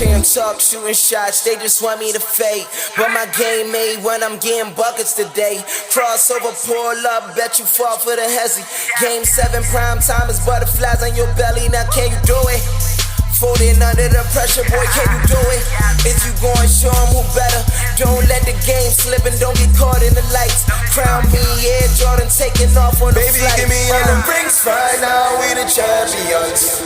Champs up, shooting shots, they just want me to fade. But my game made when I'm getting buckets today. Crossover, pull up, bet you fall for the hezzy. Game 7, prime time is butterflies on your belly. Now can you do it? Folding under the pressure, boy, can you do it? If you going, show 'em who better. Don't let the game slip and don't get caught in the lights. Crown me, yeah, Jordan taking off on the Baby, flight. give me all the rings right now. We the champions.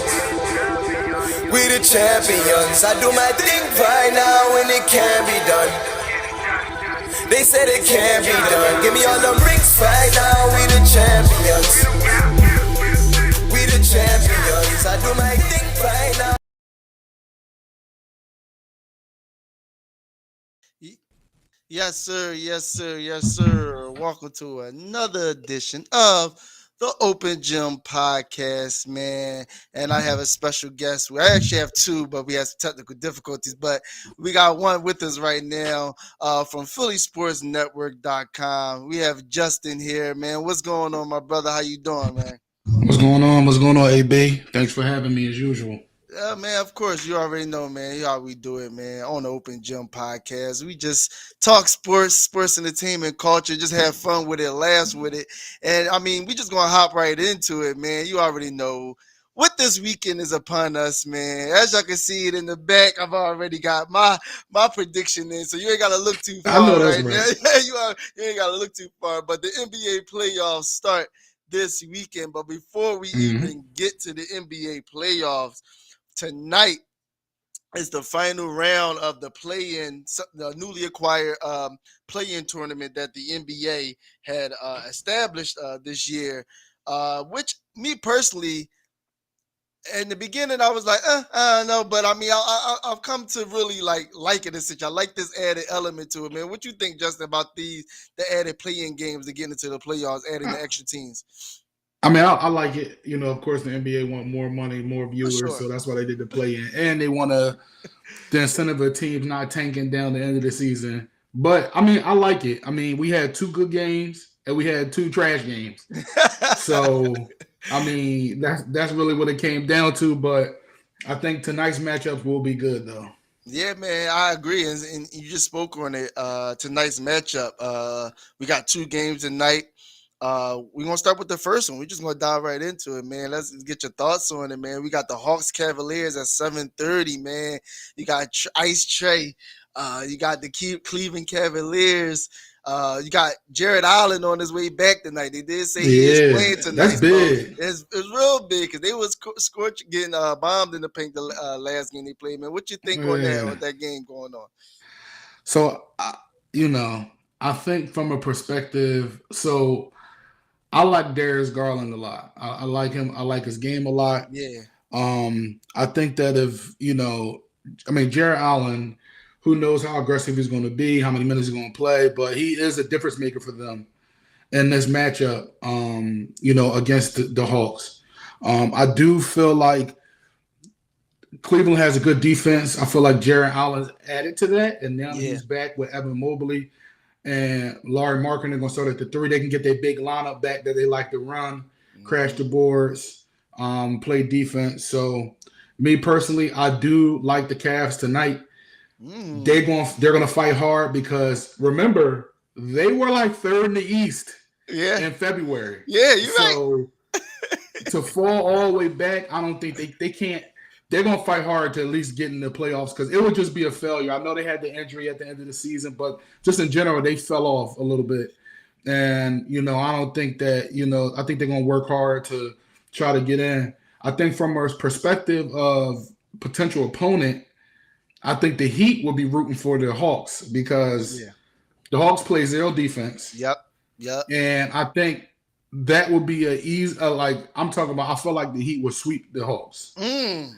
We the champions. I do my thing right now and it can't be done. They said it can't be done. Give me all the rings right now. We the champions. We the champions. I do my thing right now. Yes, sir. Yes, sir. Yes, sir. Welcome to another edition of the Open Gym Podcast, man. And I have a special guest. I actually have two, but we have some technical difficulties. But we got one with us right now from PhillySportsNetwork.com. We have Justin here, man. What's going on, my brother? How you doing, man? What's going on? What's going on, AB? Thanks for having me as usual. Yeah, man, of course. You already know, man. How we do it, man. On the Open Gym Podcast. We just talk sports entertainment, culture, just have fun with it, laugh with it. And, I mean, we just going to hop right into it, man. You already know what this weekend is upon us, man. As y'all can see it in the back, I've already got my prediction in, so you ain't got to look too far. I know that's right now. You ain't got to look too far. But the NBA playoffs start this weekend. But before we even get to the NBA playoffs, tonight is the final round of the the newly acquired play-in tournament that the NBA had established this year, which me personally, in the beginning, I was like, I don't know, but I mean, I've come to really like it. I like this added element to it, man. What you think, Justin, about the added play-in games to get into the playoffs, adding the extra teams? I mean, I like it. You know, of course, the NBA want more money, more viewers, so that's why they did the play-in. And they want the incentive of teams not tanking down the end of the season. But, I mean, I like it. I mean, we had 2 good games and we had 2 trash games. So, I mean, that's really what it came down to. But I think tonight's matchups will be good, though. Yeah, man, I agree. And you just spoke on it. Tonight's matchup. We got 2 games tonight. We're going to start with the first one. We're just going to dive right into it, man. Let's get your thoughts on it, man. We got the Hawks Cavaliers at 7:30, man. You got Ice Trey. You got the Cleveland Cavaliers. You got Jared Allen on his way back tonight. They did say he is playing tonight. That's big. It's real big because they was getting bombed in the paint the last game they played, man. What you think on that with that game going on? So, you know, I think from a perspective, so I like Darius Garland a lot. I like him. I like his game a lot. Yeah. I think that Jared Allen, who knows how aggressive he's going to be, how many minutes he's going to play, but he is a difference maker for them in this matchup, against the Hawks. I do feel like Cleveland has a good defense. I feel like Jared Allen's added to that, and now he's back with Evan Mobley and Larry Markin. They're going to start at the 3. They can get their big lineup back that they like to run, crash the boards, play defense. So, me personally, I do like the Cavs tonight. They're going to fight hard because, remember, they were like 3rd in the East in February. Yeah, you're right. So, to fall all the way back, I don't think they can't. They're going to fight hard to at least get in the playoffs because it would just be a failure. I know they had the injury at the end of the season, but just in general, they fell off a little bit. And, I don't think that, I think they're going to work hard to try to get in. I think from a perspective of potential opponent, I think the Heat will be rooting for the Hawks because the Hawks play zero defense. Yep. And I think that would be a easy, I'm talking about, I feel like the Heat would sweep the Hawks. Okay.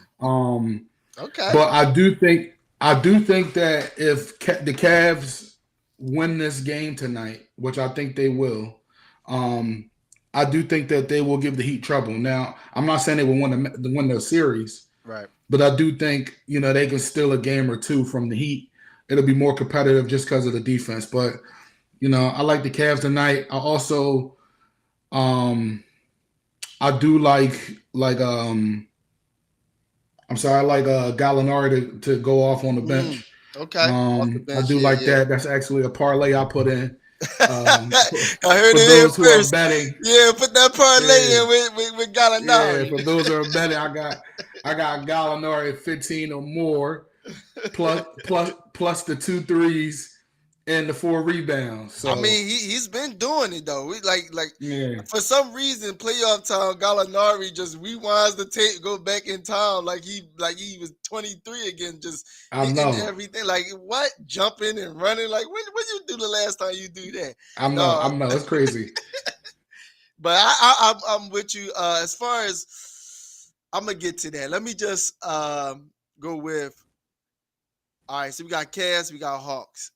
But I do think that if the Cavs win this game tonight, which I think they will, I do think that they will give the Heat trouble. Now, I'm not saying they will win the series, right? But I do think they can steal a game or 2 from the Heat. It'll be more competitive just because of the defense. But I like the Cavs tonight. I also, I do like I'm sorry, I like Gallinari to go off on the bench. Okay. Off the I bench, do like yeah. that. That's actually a parlay I put in. I heard For it here those who are first. betting, Yeah, put that parlay yeah, in with yeah. Gallinari. For those who are betting, I got Gallinari at 15 or more, plus the 2 threes and the 4 rebounds. I So mean, he's been doing it though. Like yeah, for some reason, playoff time, Gallinari just rewinds the tape, go back in time like he was 23 again, just I hitting know, everything. Like what, jumping and running? Like when you do the last time you do that? I No, know. It's crazy. but I'm with you. As far as I'm gonna get to that. Let me just go with. All right, so we got Cavs, we got Hawks.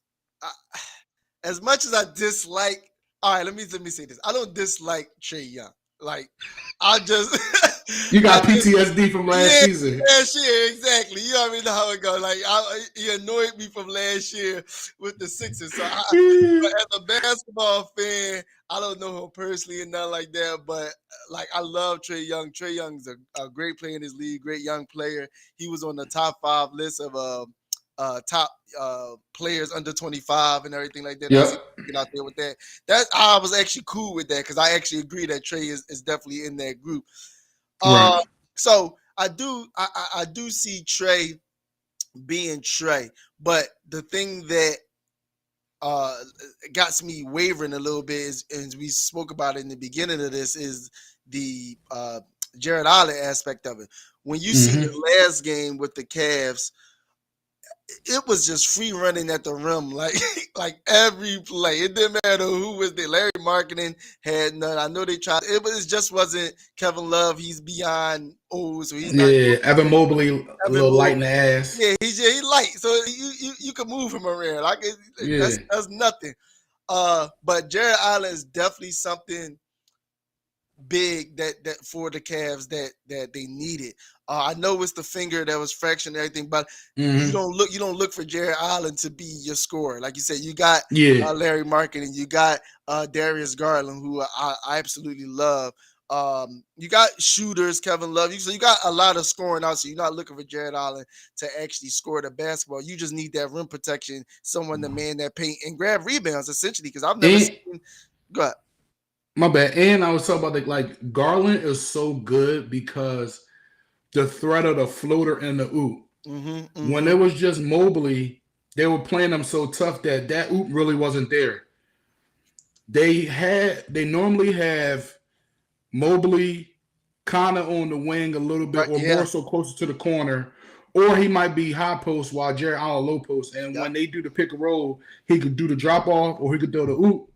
As much as I dislike, all right, let me say this. I don't dislike Trey Young. Like, I just, You I got just, PTSD from last yeah, season. last year, exactly. You already know how it goes. Like, he annoyed me from last year with the Sixers. So, but as a basketball fan, I don't know him personally and nothing like that. But like, I love Trey Young. Trey Young's a great player in his league, great young player. He was on the top 5 list of top players under 25 and everything like that. I see Yep. out there with that. That I was actually cool with that because I actually agree that Trey is definitely in that group. Right. So I do see Trey being Trey, but the thing that got me wavering a little bit is, and we spoke about it in the beginning of this, is the Jared Allen aspect of it. When you see the last game with the Cavs, it was just free running at the rim, like like every play. It didn't matter who was there. Larry Marketing had none. I know they tried. It just wasn't Kevin Love. He's beyond old, so he's not. Yeah, Evan Mobley a Evan little light in Mobley. the ass. Yeah, he light, so you can move him around. Like Yeah. that's nothing. But Jared Allen is definitely something big that for the Cavs that they needed. I know it's the finger that was fractured and everything, but you don't look for Jared Allen to be your scorer. Like you said, you got Larry Market and you got Darius Garland, who I absolutely love. You got shooters, Kevin Love. So you got a lot of scoring out. So you're not looking for Jared Allen to actually score the basketball. You just need that rim protection, someone to man that paint and grab rebounds, essentially. Because I've never seen. Go ahead. My bad. And I was talking about like Garland is so good because the threat of the floater and the oop. When it was just Mobley, they were playing them so tough that oop really wasn't there. They normally have Mobley kind of on the wing a little bit, or more so closer to the corner, or he might be high post while Jared Allen low post. And when they do the pick and roll, he could do the drop off or he could do the oop.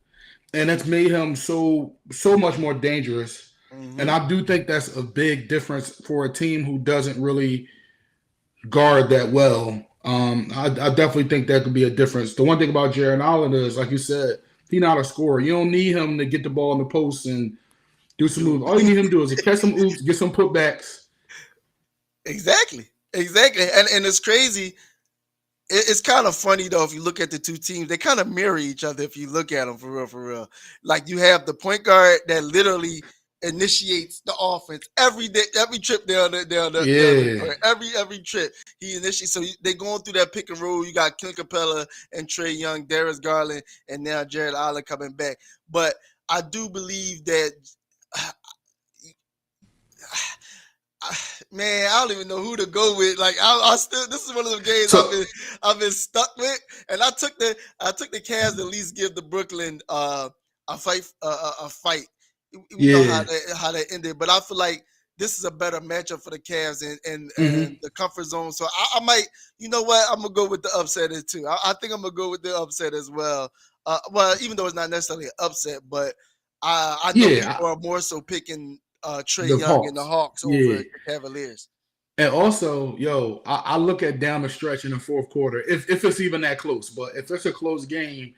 And that's made him so much more dangerous. And I do think that's a big difference for a team who doesn't really guard that well. I definitely think that could be a difference. The one thing about Jared Allen is, like you said, he's not a scorer. You don't need him to get the ball in the post and do some moves. All you need him to do is to catch some oops, get some putbacks. Exactly. And it's crazy. It's kind of funny though if you look at the two teams, they kind of mirror each other if you look at them for real. Like you have the point guard that literally initiates the offense every day, every trip down the court, every trip he initiates. So they going through that pick and roll. You got Clint Capella and Trey Young, Darius Garland, and now Jared Allen coming back. But I do believe that. Man, I don't even know who to go with. Like I still, this is one of those games I've been stuck with, and I took the Cavs to at least give the Brooklyn a fight. We know how that ended, but I feel like this is a better matchup for the Cavs and the comfort zone. So I might, you know what, I'm gonna go with the upset too. I think I'm gonna go with the upset as well. Well, even though it's not necessarily an upset, but I know people are more so picking Trey Young and the Hawks over the Cavaliers. And also, I look at down the stretch in the fourth quarter, if it's even that close. But if it's a close game,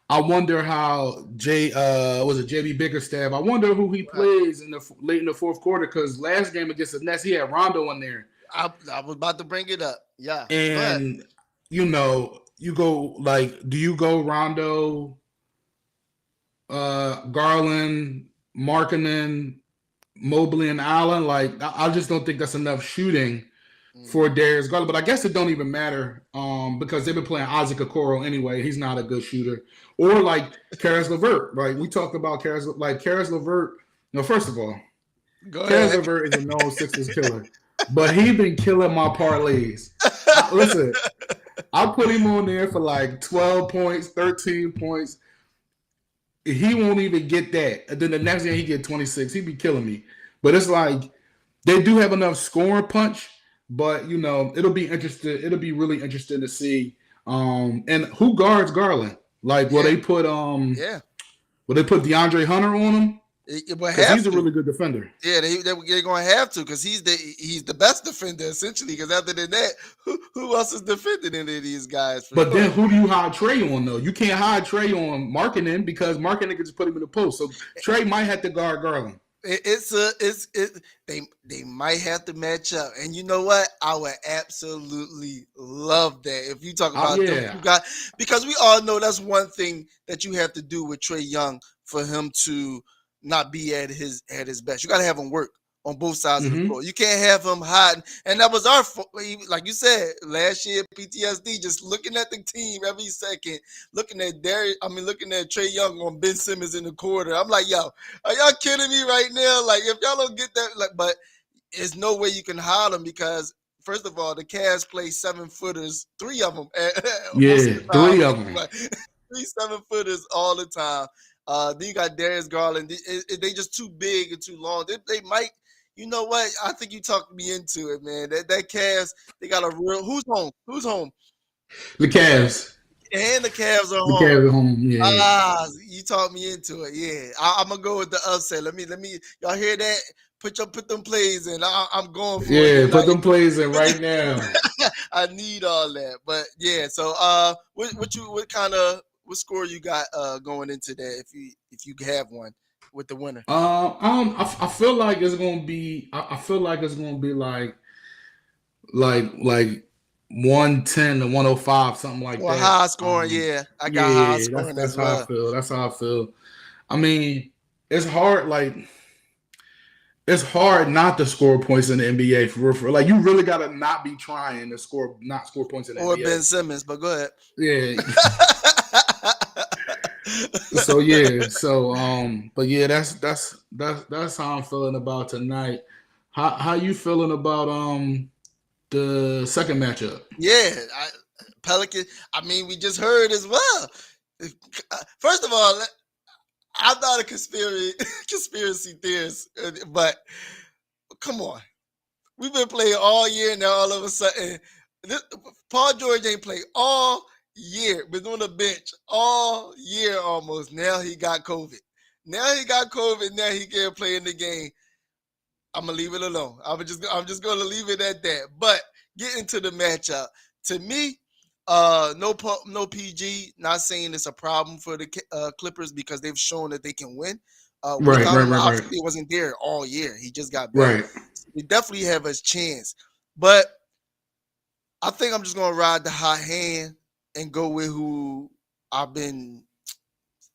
I wonder how JB Bickerstaff. I wonder who he plays late in the fourth quarter, because last game against the Nets, he had Rondo in there. I was about to bring it up. Yeah, and you go do you go Rondo, Garland, Markkanen, Mobley, and Allen? Like I just don't think that's enough shooting for Darius Garland, but I guess it don't even matter because they've been playing Isaac Okoro anyway. He's not a good shooter. Or like Karis LeVert. Like we talked about Karis LeVert. No, first of all, Karis LeVert is a known Sixers killer, but he been killing my parlays. Listen, I put him on there for like 12 points, 13 points. He won't even get that. And then the next game he get 26. He be killing me. But it's like they do have enough scoring punch. But you know, it'll be interesting. It'll be really interesting to see. And who guards Garland? Like, will they put Will they put DeAndre Hunter on him? Because he's a really good defender. Yeah, they're going to have to because he's the best defender essentially. Because other than that, who else is defending any of these guys? But then who do you hide Trey on though? You can't hide Trey on Markkanen because Markkanen can just put him in the post. So Trey might have to guard Garland. They might have to match up, and you know what? I would absolutely love that if you talk about them guys, because we all know that's one thing that you have to do with Trae Young for him to not be at his best. You got to have him work on both sides of the floor. You can't have him hiding, and that was our like you said last year. PTSD, just looking at the team every second, looking at Trae Young on Ben Simmons in the quarter. I'm like, yo, are y'all kidding me right now? Like, if y'all don't get that, but there's no way you can hide him because first of all, the Cavs play 7-footers, 3 of them. 3 of them. Like, 3 7-footers all the time. Then you got Darius Garland. They just too big and too long. They might. You know what? I think you talked me into it, man. That Cavs, they got a real. Who's home? The Cavs. And the Cavs are home. The Cavs are home. Yeah. You talked me into it. Yeah, I'm gonna go with the upset. Let me. Y'all hear that? Put them plays in. I'm going for it. Yeah, put them plays in right now. I need all that. But yeah. So what score you got going into that if you have one with the winner? I feel like it's gonna be. I feel like it's gonna be like 110 to 105, something like that. High scoring, yeah. I got high scoring. That's how I feel. That's how I feel. I mean, it's hard. Like, it's hard not to score points in the NBA for real. Like, you really gotta not be trying to not score points in the NBA. Or Ben Simmons, but go ahead. Yeah. So yeah, but yeah, that's how I'm feeling about tonight. How you feeling about the second matchup? Yeah, Pelican. I mean, we just heard as well. First of all, I'm not a conspiracy theorist, but come on, we've been playing all year now. All of a sudden, Paul George ain't played all year, been on the bench all year almost. Now he got COVID. Now he can't play in the game. I'm gonna leave it alone. I'm just gonna leave it at that. But getting to the matchup, to me, no PG. Not saying it's a problem for the Clippers because they've shown that they can win. Right. Obviously, he wasn't there all year. He just got back. Right. So they definitely have a chance. But I think I'm just gonna ride the hot hand and go with who I've been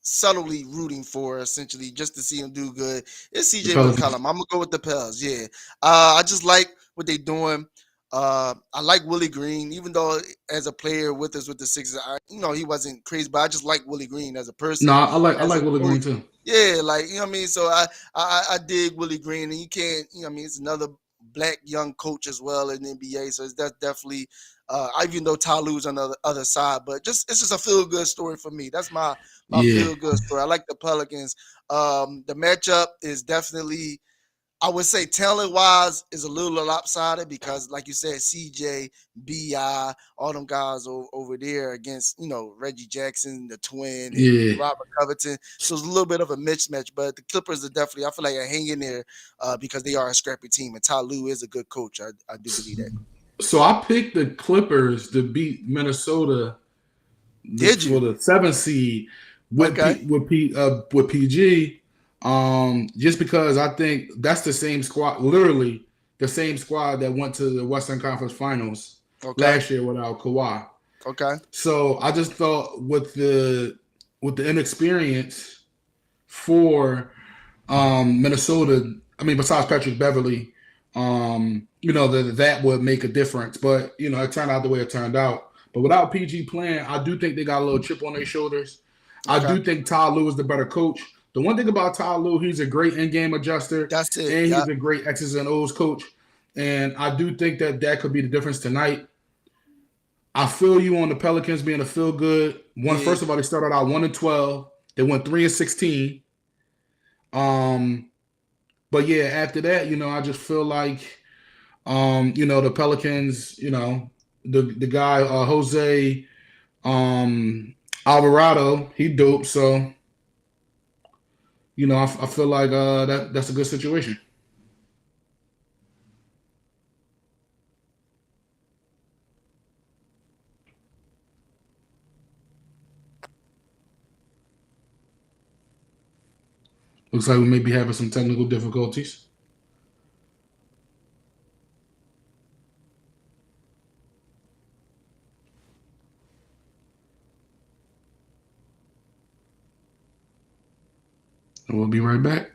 subtly rooting for, essentially, just to see him do good. It's CJ McCollum. I'm gonna go with the Pels. Yeah, I just like what they're doing. I like Willie Green, even though as a player with us with the Sixers, he wasn't crazy, but I just like Willie Green as a person. No, I like Willie Green too. Yeah, like, you know what I mean. So I dig Willie Green, and you can't, it's another black young coach as well in the NBA. So that's definitely. Even though Ty Lue's on the other side, but it's just a feel-good story for me. That's my feel-good story. I like the Pelicans. The matchup is definitely, I would say, talent-wise, is a little lopsided because, like you said, CJ, B.I., all them guys over there against, Reggie Jackson, the twin, and Robert Covington. So it's a little bit of a mismatch, but the Clippers are definitely, I feel like, are hanging there because they are a scrappy team, and Ty Lue is a good coach. I do believe that. So I picked the Clippers to beat Minnesota for the 7th seed with PG, just because I think that's the same squad, literally the same squad that went to the Western Conference Finals last year without Kawhi. Okay. So I just thought with the inexperience for Minnesota, I mean, besides Patrick Beverly. that would make a difference. But it turned out the way it turned out. But without PG playing, I do think they got a little chip on their shoulders. Okay. I do think Ty Lue is the better coach. The one thing about Ty Lue, he's a great in-game adjuster. That's it. And he's a great X's and O's coach. And I do think that could be the difference tonight. I feel you on the Pelicans being a feel good. First of all, they started out 1-12. They went 3-16. But yeah, after that, I just feel like, the Pelicans, the guy Jose Alvarado, he dope. So, I feel like that's a good situation. Looks like we may be having some technical difficulties. And we'll be right back.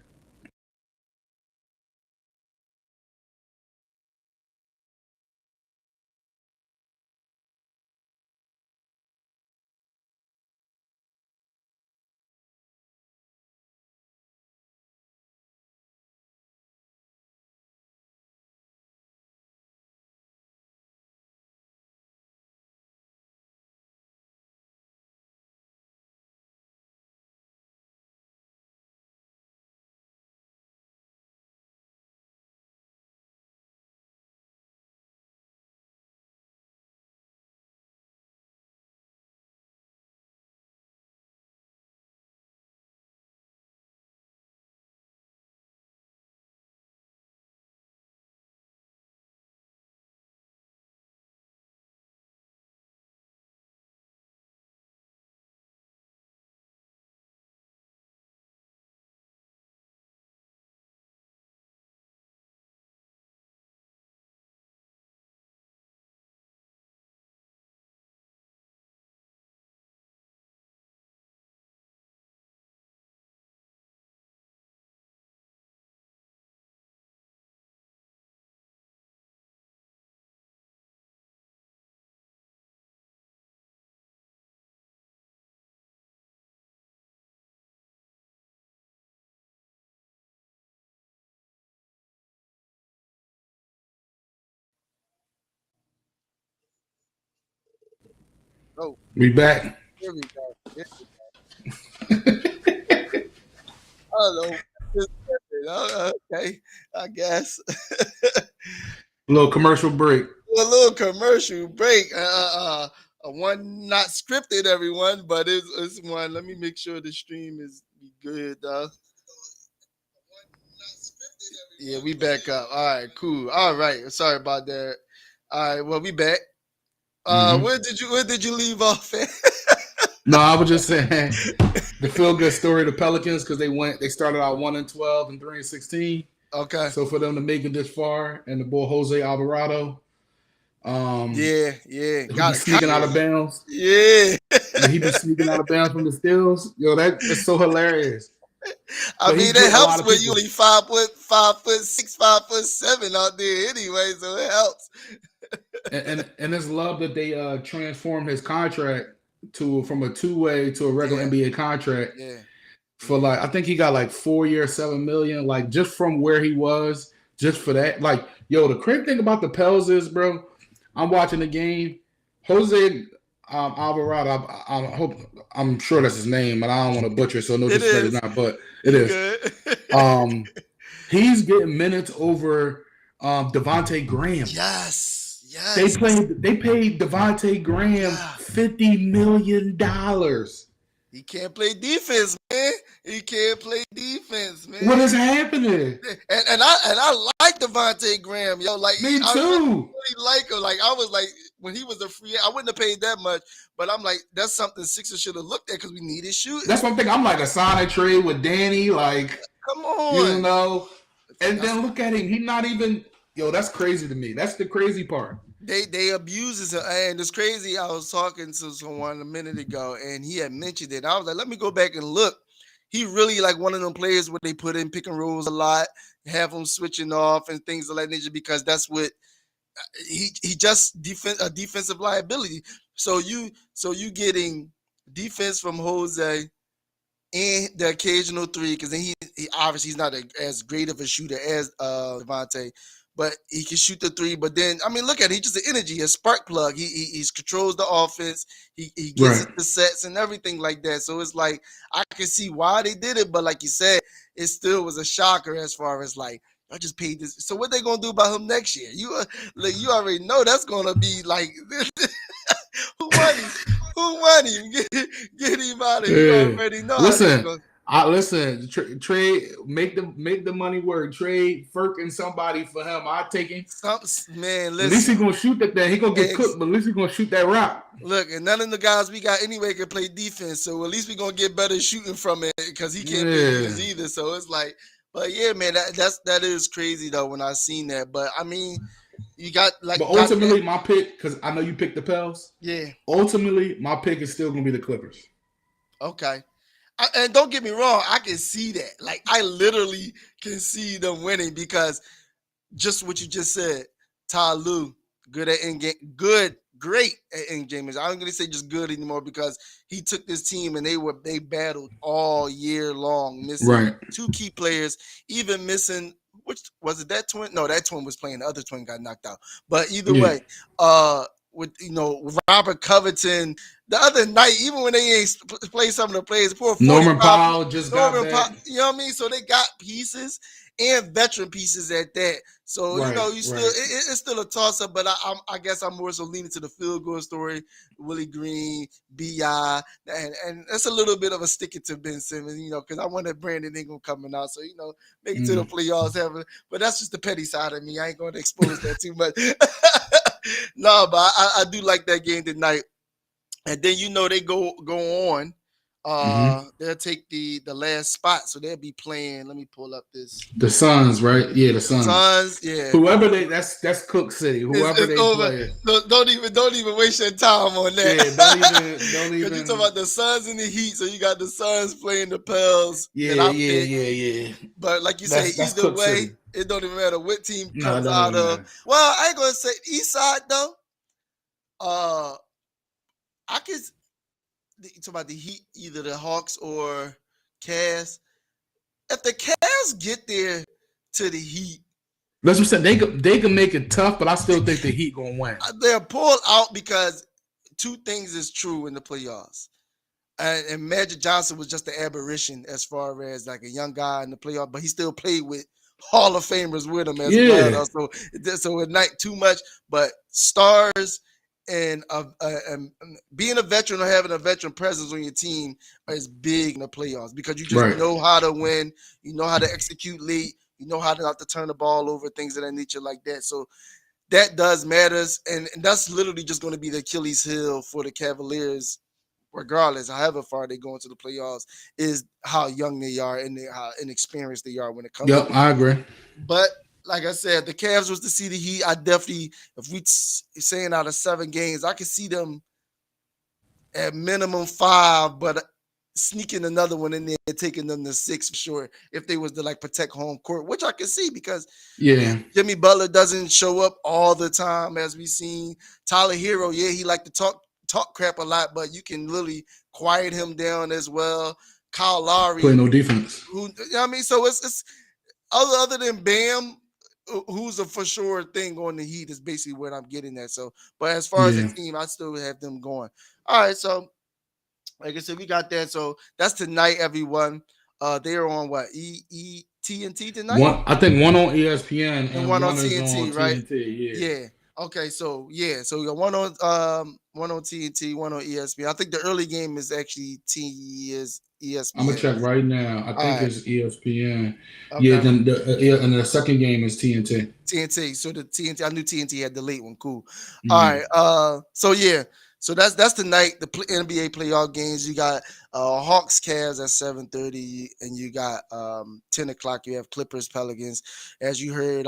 Oh, We back. here we go. I don't know. Okay, I guess. A little commercial break. A little commercial break. One not scripted, everyone, but it's one. Let me make sure the stream is good, though. Yeah, we back up. All right, cool. All right, sorry about that. All right, well, we back. Where did you leave off at? No, I was just saying the feel good story of the Pelicans because they started out 1-12 and 3-16. Okay. So for them to make it this far, and the boy Jose Alvarado, got sneaking out of bounds. Yeah, he be sneaking out of bounds from the steals. Yo, that's so hilarious. I mean, it helps when you only 5'6", 5'7" out there anyway, so it helps. and it's love that they transformed his contract from a two-way to a regular NBA contract. Yeah. For I think he got like 4 years, $7 million, like just from where he was, just for that. Like, yo, the crazy thing about the Pels is, bro, I'm watching the game. Jose Alvarado, I'm sure that's his name, but I don't want to butcher it, so no disrespect is not, but it is. He's getting minutes over Devontae Graham. Yes. They paid Devontae Graham $50 million. He can't play defense, man. He can't play defense, man. What is happening? And I like Devontae Graham, yo. Like me too. I really like him. Like I was like when he was a free, I wouldn't have paid that much, but I'm like that's something Sixers should have looked at because we needed shooting. That's one thing. I'm like a Sonic trade with Danny. Like, come on, And then look at him. He's not even. Yo, that's crazy to me. That's the crazy part. They abuse it, and it's crazy. I was talking to someone a minute ago, and he had mentioned it. I was like, let me go back and look. he really like one of them players where they put in pick and rolls a lot, have him switching off and things of that nature because that's what he just a defensive liability. So you getting defense from Jose and the occasional three because then he obviously he's not as great of a shooter as Devontae, but he can shoot the three. But then I mean, look at it, he's just an energy, a spark plug. He controls the offense. He gets Right. it the sets and everything like that. So it's like I can see why they did it, but like you said, it still was a shocker as far as like I just paid this. So what they gonna do about him next year? You already know that's gonna be like who money, who money? Get him out of here. You Yeah. already know how they Listen, go. trade, make the money work. Trade Ferk and somebody for him. I take him. Man, At least listen. he's gonna shoot that thing. He gonna get cooked, but at least he's gonna shoot that rock. Look, and none of the guys we got anyway can play defense, so at least we're gonna get better shooting from it because he can't play defense either. So it's like, but yeah, man, that is crazy though when I seen that. But I mean, you got like, but ultimately, my pick, because I know you picked the Pels. Yeah. Ultimately, my pick is still gonna be the Clippers. Okay. And don't get me wrong, I can see that. Like I literally can see them winning because just what you just said, Ty Lue, good at in game, great at in game. I'm gonna say just good anymore because he took this team and they battled all year long, missing two key players, even missing which was it that twin? No, that twin was playing. The other twin got knocked out. But either way, with Robert Covington the other night, even when they ain't played some of the players, poor Norman Powell just got back. You know what I mean? So they got pieces and veteran pieces at that. So you still it's still a toss up, but I guess I'm more so leaning to the field goal story. Willie Green, Bi, and that's a little bit of a stick it to Ben Simmons, because I wanted Brandon Ingram coming out, so make it to the playoffs. But that's just the petty side of me. I ain't going to expose that too much. No, but I do like that game tonight. And then they go on. They'll take the last spot, so they'll be playing. Let me pull up this. The Suns, right? Yeah, the Suns. Suns, yeah. Whoever that's Cook City. Whoever it's they over. play. Don't even waste your time on that. Yeah, don't even. Because you talk about the Suns and the Heat, so you got the Suns playing the Pels. Yeah. But like you say, either Cook way, City. It don't even matter what team comes out of. Matter. Well, I ain't gonna say East Side though. I could talk about the Heat, either the Hawks or Cavs. If the Cavs get there to the Heat, that's what I'm saying. They can make it tough, but I still think the Heat gonna win. They're pulled out because two things is true in the playoffs. And Magic Johnson was just an aberration as far as like a young guy in the playoffs, but he still played with Hall of Famers with him as well. So at night too much, but stars. And being a veteran or having a veteran presence on your team is big in the playoffs because you just know how to win, you know how to execute late, you know how to not to turn the ball over, things of that nature like that. So that does matters, and that's literally just going to be the Achilles heel for the Cavaliers, regardless, however far they go into the playoffs, is how young they are and how inexperienced they are when it comes. Yep, I agree. But like I said, the Cavs was to see the Heat. I definitely, if we saying out of 7 games, I could see them at minimum 5, but sneaking another one in there, taking them to 6 for sure. If they was to like protect home court, which I can see because Jimmy Butler doesn't show up all the time as we seen. Tyler Hero, he like to talk crap a lot, but you can really quiet him down as well. Kyle Lowry play no defense. So it's other than Bam, who's a for sure thing on the Heat is basically what I'm getting at. So, but as far as the team, I still have them going. All right, so like I said, we got that. So that's tonight, everyone. They are on what TNT tonight. I think one on ESPN and one on TNT, right? TNT, yeah. Okay, so we got one on TNT, one on ESPN. I think the early game is actually ESPN. I'm gonna check right now. I think it's ESPN. Okay. Yeah, then the second game is TNT. TNT. So the TNT, I knew TNT had the late one. Cool. Mm-hmm. All right. So that's tonight. The NBA playoff games. You got Hawks Cavs at 7:30, and you got 10 o'clock. You have Clippers Pelicans. As you heard,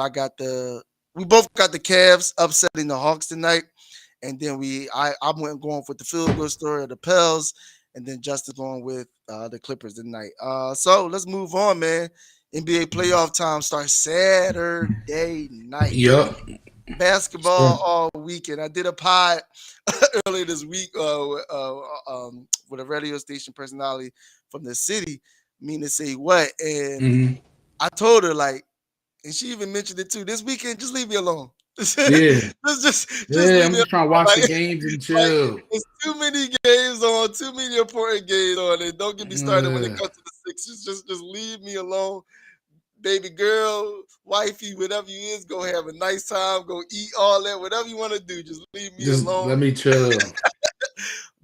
we both got the Cavs upsetting the Hawks tonight, and then I went going with the field goal story of the Pels. and then Justin going with the Clippers tonight. So let's move on, man. NBA playoff time starts Saturday night. Yep. Basketball all weekend. I did a pod earlier this week with a radio station personality from the city, mean to say what, and I told her like, and she even mentioned it too. This weekend, just leave me alone. Yeah. just I'm just trying to watch the games and chill. Like, there's too many games on, too many important games on, and don't get me started when it comes to the Sixers. Just leave me alone. Baby girl, wifey, whatever you is, go have a nice time, go eat all that, whatever you want to do. Just leave me alone. Let me chill.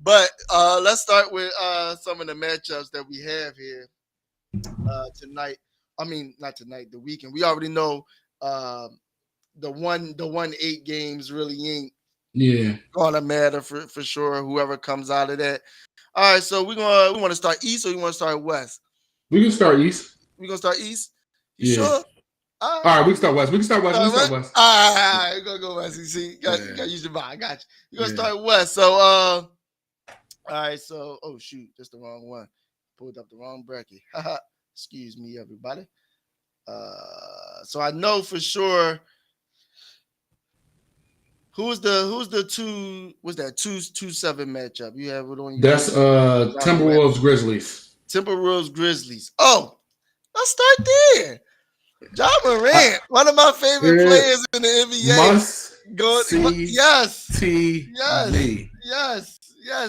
But let's start with some of the matchups that we have here tonight. I mean, not tonight, the weekend. We already know the 1-8 games really ain't gonna matter for sure. Whoever comes out of that. All right, so we want to start East or we want to start West? We can start East. We gonna start East. You sure? All right, we can start West. All right, we're gonna go West. You see, you gotta use your mind. I got you. We're gonna start West. So all right, so oh shoot, that's the wrong one. Pulled up the wrong bracket. Excuse me, everybody. So I know for sure who's the 2-7 matchup? You have it on your That's Timberwolves Grizzlies. Timberwolves Grizzlies. Oh, let's start there. Ja Morant, one of my favorite players in the NBA. Yes.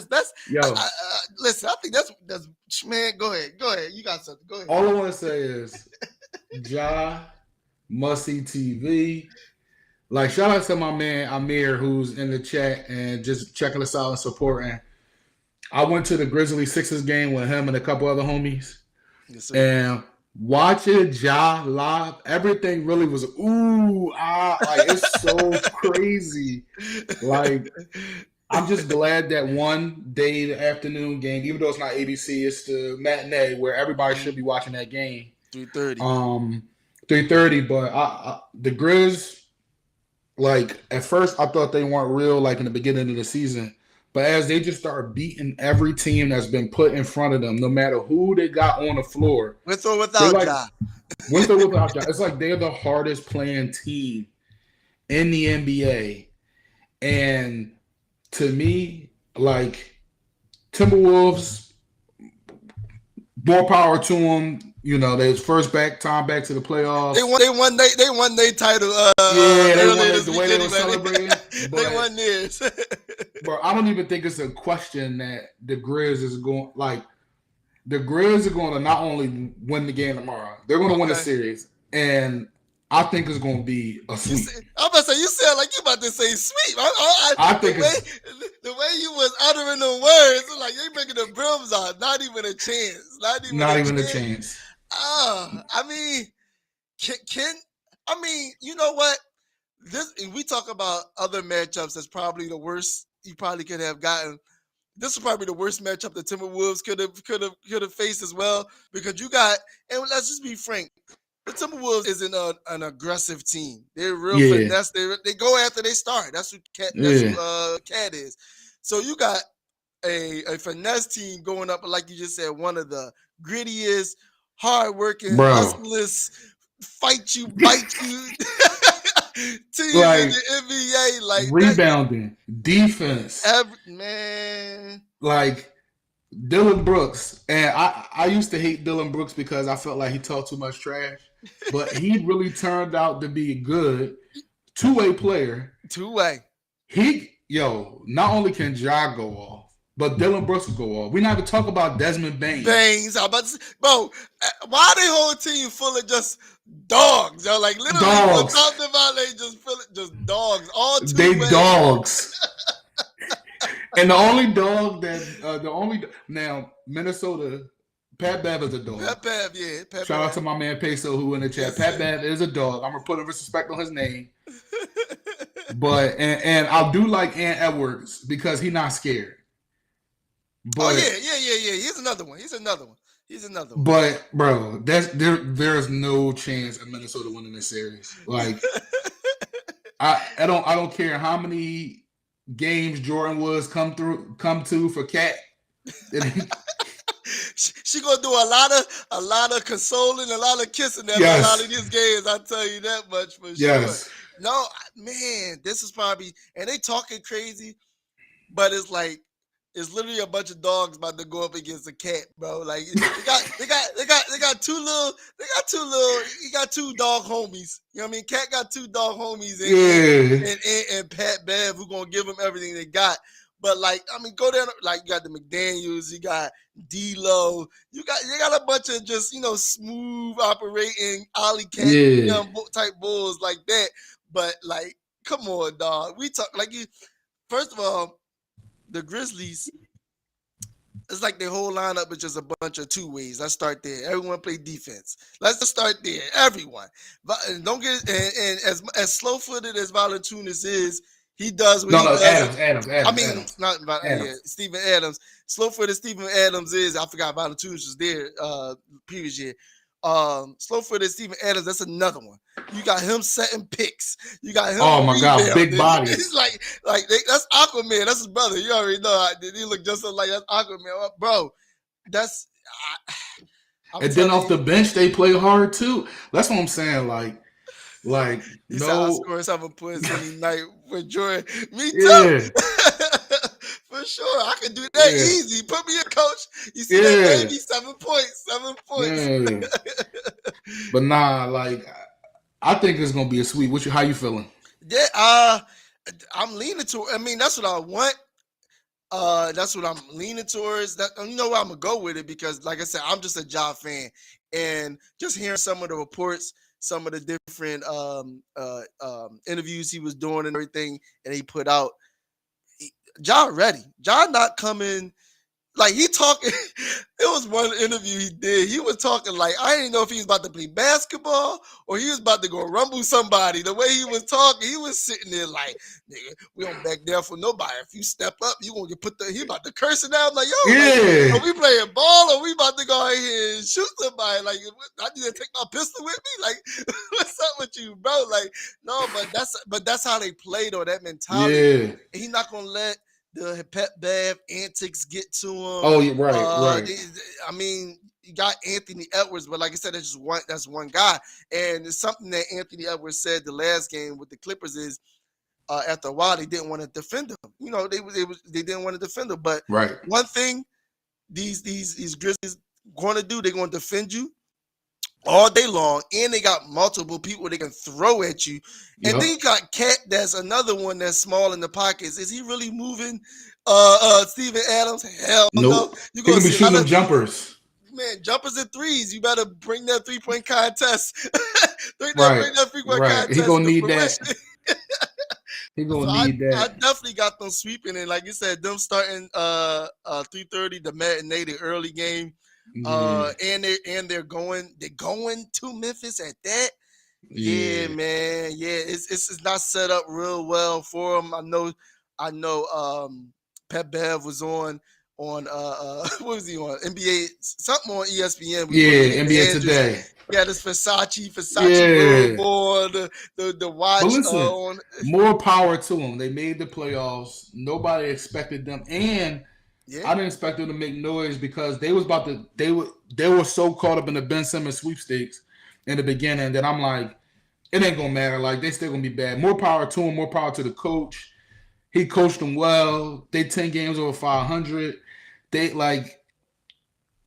That's listen. I think that's man. Go ahead. You got something. Go ahead. All I want to say is, Ja must see TV. Like, shout out to my man Amir, who's in the chat and just checking us out and supporting. I went to the Grizzlies Sixers game with him and a couple other homies, and watching Ja live, everything really was like it's so crazy. Like, I'm just glad that one day, the afternoon game, even though it's not ABC, it's the matinee where everybody should be watching that game. 3:30. 3:30. But the Grizz, like, at first I thought they weren't real, like in the beginning of the season. But as they just start beating every team that's been put in front of them, no matter who they got on the floor. With or without Ja. With or without Ja. It's like they're the hardest playing team in the NBA. And to me, like, Timberwolves, more power to them. You know, their first time back to the playoffs. They won their title. They won the way they were celebrating. They won theirs. But I don't even think it's a question that the Grizz is going, like, the Grizz are going to not only win the game tomorrow, they're going to win the series. And I think it's going to be a sweep. I'm about to say, you sound like you about to say sweep. I think the way you was uttering the words, it's like you're making the brims out. Not even a chance. Not even a chance. I mean, you know what? We talk about other matchups that's probably the worst you probably could have gotten. This is probably the worst matchup the Timberwolves could have faced as well, because you got, and let's just be frank, the Timberwolves isn't an aggressive team. They're real finesse. They go after they start. That's who Cat is. So you got a finesse team going up, like you just said, one of the grittiest, hardworking, hustlers, fight you, bite you teams in the NBA. Like, rebounding, defense. Man. Like, Dylan Brooks. And I used to hate Dylan Brooks because I felt like he talked too much trash. But he really turned out to be a good two-way player. Two-way. Not only can Ja go off, but Dylan Brooks will go off. We not even talk about Desmond Bain. I'm about to say, bro, why they whole team full of just dogs? Yo, like, literally, we're talking about they just dogs. All two They ways. Dogs. And the only dog that now Minnesota, Pat Bev is a dog. Pat Bev. Shout out to my man Peso who in the chat. Pat Bev is a dog. I'm gonna put a respect on his name. But and I do like Ant Edwards because he's not scared. But, yeah. He's another one. But bro, there's no chance of Minnesota winning this series. Like, I don't care how many games Jordan Woods come to for Cat. She gonna do a lot of consoling, a lot of kissing after a lot of these games. I tell you that much for sure. No, man, this is probably, and they talking crazy, but it's like it's literally a bunch of dogs about to go up against a cat, bro. Like they got two dog homies. You know what I mean? Cat got two dog homies and Pat Bev who gonna give them everything they got. But like, I mean, go down, like you got the McDaniels, you got D-Lo, you got a bunch of just, smooth operating alley cat type bulls like that. But like, come on, dog. We talk like you. First of all, the Grizzlies, it's like their whole lineup is just a bunch of two ways. Let's start there. Everyone play defense. Let's just start there. Everyone. But don't get and as slow footed as Valanciunas is, he does what he does. Adams. I mean, not about Steven Adams. Slow footed Steven Adams is. I forgot Valanciunas was there previous year. Slow footed Steven Adams. That's another one. You got him setting picks. You got him. Oh my God, big body. He's like that's Aquaman. That's his brother. You already know. He look just like that's Aquaman, bro. That's. And then off the bench, they play hard too. That's what I'm saying. Like he no. Scoring 7 points any night with Jordan. Me too. For sure. I can do that easy. Put me a coach. You see that baby? 7 points. 7 points. But nah, like I think it's gonna be a sweep. How you feeling? Yeah, I'm leaning to. I mean, that's what I want. That's what I'm leaning towards. That you know where I'm gonna go with it because, like I said, I'm just a Ja fan, and just hearing some of the reports, some of the different interviews he was doing and everything, and he put out. Ja ready. Ja not coming. Like he talking. It was one interview he did. He was talking like I didn't know if he was about to play basketball or he was about to go rumble somebody. The way he was talking, he was sitting there like, nigga, we don't back down for nobody. If you step up, you gonna get put the. He about to curse it out. I'm like, yo, like, are we playing ball or we about to go out here and shoot somebody? Like, I need to take my pistol with me. Like, what's up with you, bro? Like, no, but that's how they play though. That mentality. Yeah. He's not gonna let the Pep Bev antics get to him. Oh, yeah, right. I mean, you got Anthony Edwards, but like I said, that's one guy. And it's something that Anthony Edwards said the last game with the Clippers is after a while they didn't want to defend him. You know, they didn't want to defend him. But one thing these Grizzlies going to do, they're going to defend you all day long, and they got multiple people they can throw at you. And then you got Cat, that's another one that's small in the pockets. Is he really moving Steven Adams? Hell no. You're going to be shooting jumpers. Man, jumpers and threes. You better bring that 3-point contest. Bring that 3-point contest. He going to need that. He going to need that. I definitely got them sweeping. And like you said, them starting 3:30, the matinee, the early game. And they're going to Memphis at that. Yeah, man. Yeah, it's not set up real well for them. I know. Pep Bev was on what was he on? NBA something on ESPN. NBA Today. Yeah, this Versace billboard, the watch. But listen, more power to them. They made the playoffs. Nobody expected them, and I didn't expect them to make noise because they were so caught up in the Ben Simmons sweepstakes in the beginning that I'm like, it ain't gonna matter. Like they still gonna be bad. More power to him. More power to the coach. He coached them well. They 10 games over 500. They like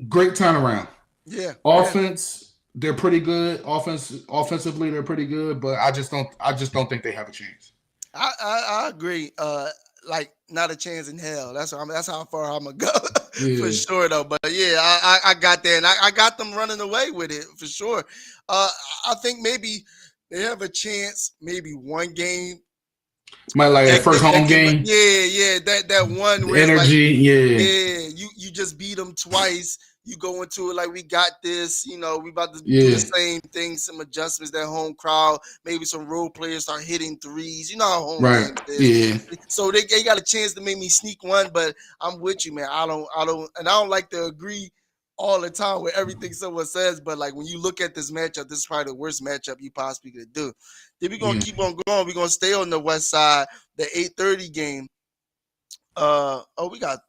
great turnaround. Yeah. Offense, they're pretty good. Offensively, they're pretty good. But I just don't think they have a chance. I agree. Like not a chance in hell. That's how far I'm gonna go for sure though. But yeah, I got that, and I got them running away with it for sure. I think maybe they have a chance, maybe one game. Might like that first home game. Yeah, that one the energy. Like, you just beat them twice. You go into it like we got this, we about to do the same thing, some adjustments, that home crowd, maybe some role players start hitting threes. You know how home games is. Yeah. So they got a chance to make me sneak one, but I'm with you, man. I don't like to agree all the time with everything someone says, but like when you look at this matchup, this is probably the worst matchup you possibly could do. Then we're gonna keep on going. We're gonna stay on the west side, the 8:30 game. We got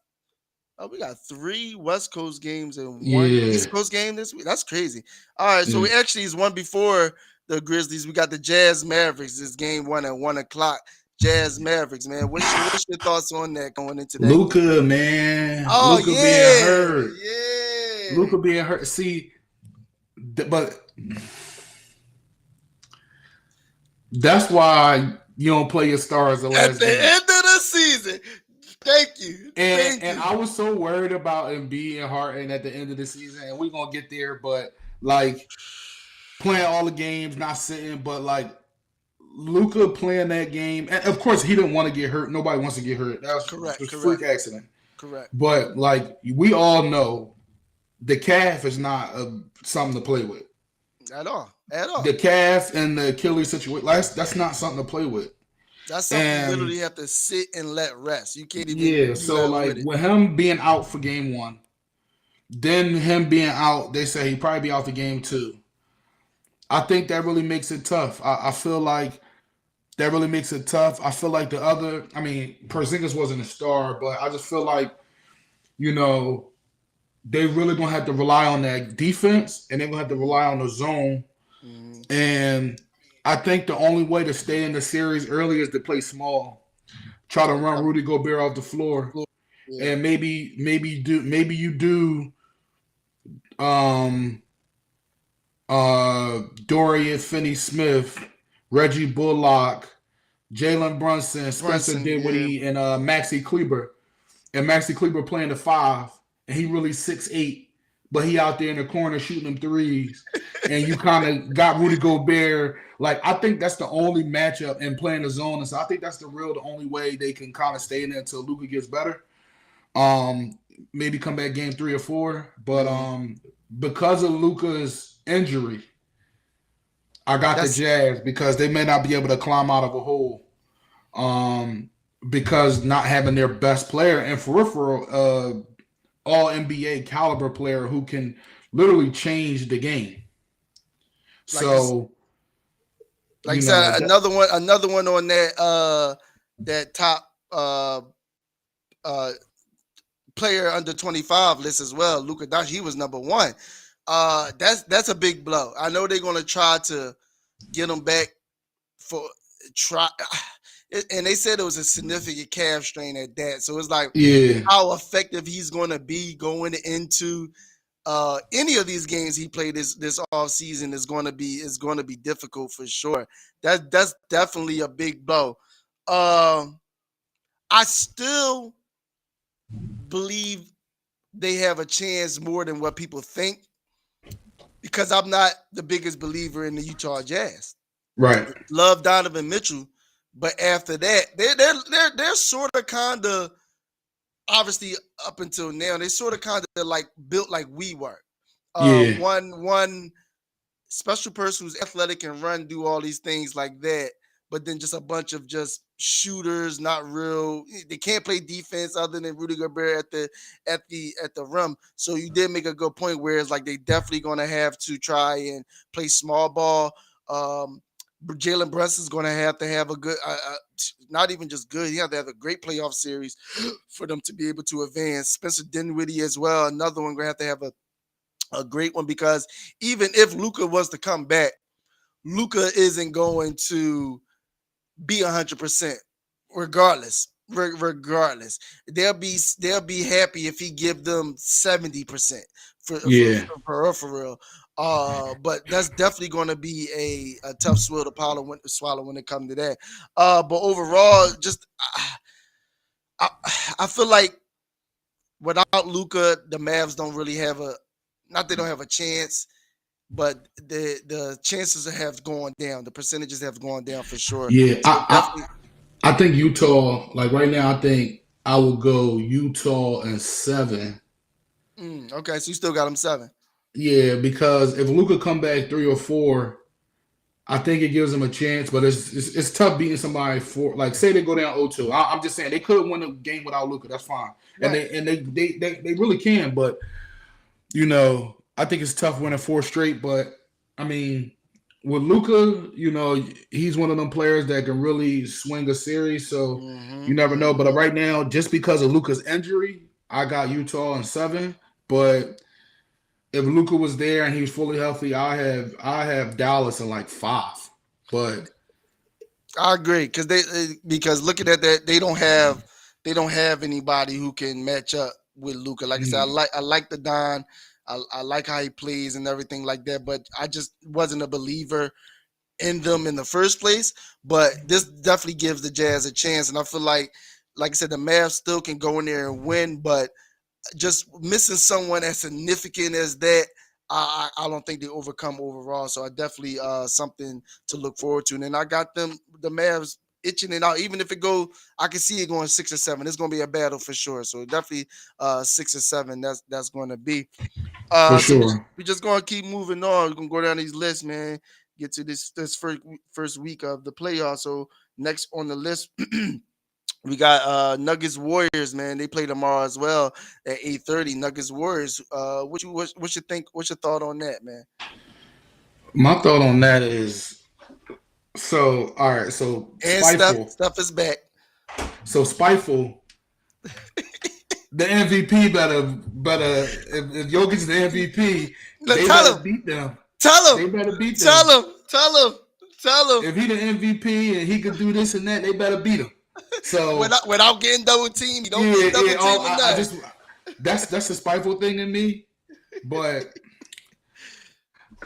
Oh, we got 3 West Coast games and 1 Yeah. East Coast game this week. That's crazy. All right, so we Mm. actually is one before the Grizzlies. We got the Jazz Mavericks. This game 1 at 1:00. Jazz Mavericks, man. What's your thoughts on that going into that game? Luka, man. Oh Luka being hurt. yeah. Luka being hurt. See, but that's why you don't play your stars the At last the game. end of the season. Thank you. And I was so worried about Embiid and Harden at the end of the season, and we're gonna get there, but like playing all the games, not sitting, but like Luka playing that game, and of course he didn't want to get hurt. Nobody wants to get hurt. That was Correct, a freak accident. Correct. But like we all know, the calf is not something to play with. At all. At all. The calf and the Achilles situation, that's not something to play with. That's something you literally have to sit and let rest. You can't even. Yeah, so like with him being out for game 1, then him being out, they say he'd probably be out for game 2. I think that really makes it tough. I feel like that really makes it tough. I feel like Porzingis wasn't a star, but I just feel like, they really gonna have to rely on that defense, and they're gonna have to rely on the zone. Mm-hmm. And I think the only way to stay in the series early is to play small. Try to run Rudy Gobert off the floor. Yeah. And maybe you do Dorian Finney-Smith, Reggie Bullock, Jalen Brunson, Spencer Dinwiddie, and Maxi Kleber. And Maxi Kleber playing the 5, and he really 6'8", but he out there in the corner shooting them threes. And you kind of got Rudy Gobert. Like, I think that's the only matchup in playing the zone. And so I think that's the only way they can kind of stay in there until Luka gets better. Maybe come back game 3 or 4. But because of Luka's injury, I got the Jazz because they may not be able to climb out of a hole. Because not having their best player and peripheral all NBA caliber player who can literally change the game. So, like I said, another one on that top player under 25 list as well. Luka Doncic, he was number 1. That's a big blow. I know they're gonna try to get him back and they said it was a significant calf strain at that. So it's like how effective he's going to be going into any of these games he played this offseason is going to be difficult for sure. That's definitely a big blow. I still believe they have a chance more than what people think because I'm not the biggest believer in the Utah Jazz. Right. Love Donovan Mitchell. But after that, they're sort of kind of obviously up until now, they sort of kind of like built like we were. One special person who's athletic and do all these things like that, but then just a bunch of just shooters, not real. They can't play defense other than Rudy Gobert at the rim. So you did make a good point where it's like they definitely gonna have to try and play small ball. Jalen Brunson's going to have a good, not even just good, he have to have a great playoff series for them to be able to advance. Spencer Dinwiddie as well, another one going to have a great one because even if Luka was to come back, Luka isn't going to be 100% regardless. They'll be happy if he give them 70% for real. But that's definitely going to be a tough swallow to swallow when it comes to that. But overall, just I feel like without Luka, the Mavs don't really have they don't have a chance, but the chances have gone down. The percentages have gone down for sure. Yeah, so I think Utah, like right now, I think I will go Utah and 7. Okay, so you still got them 7. Yeah, because if Luka come back 3 or 4, I think it gives them a chance. But it's tough beating somebody for, like, say they go down 0-2. I'm just saying they could win a game without Luka. That's fine, right. and they really can. But I think it's tough winning 4 straight. But I mean, with Luka, he's one of them players that can really swing a series. So you never know. But right now, just because of Luka's injury, I got Utah in 7, but if Luka was there and he was fully healthy, I have Dallas in like 5. But I agree because looking at that, they don't have anybody who can match up with Luca. Like I said, I like the Don. I like how he plays and everything like that, but I just wasn't a believer in them in the first place. But this definitely gives the Jazz a chance, and I feel like I said, the Mavs still can go in there and win, but just missing someone as significant as that, I don't think they overcome overall. So I definitely something to look forward to. And then I got the Mavs itching it out. Even if it go, I can see it going 6 or 7. It's going to be a battle for sure. So definitely 6 or 7. That's going to be. for So sure. we're just going to keep moving on. We're going to go down these lists, man. Get to this first week of the playoffs. So next on the list. We got Nuggets Warriors, man. They play tomorrow as well at 8:30. Nuggets Warriors. What you think? What's your thought on that, man? My thought on that is so all right. So And Spiteful. Steph is back. So Spiteful. The MVP better if Jokic is the MVP, they better beat them. Tell They him. better beat them. Tell him. If he the MVP and he could do this and that, they better beat him. So Without getting double teamed, you don't get double teamed. I just that's a spiteful thing in me. But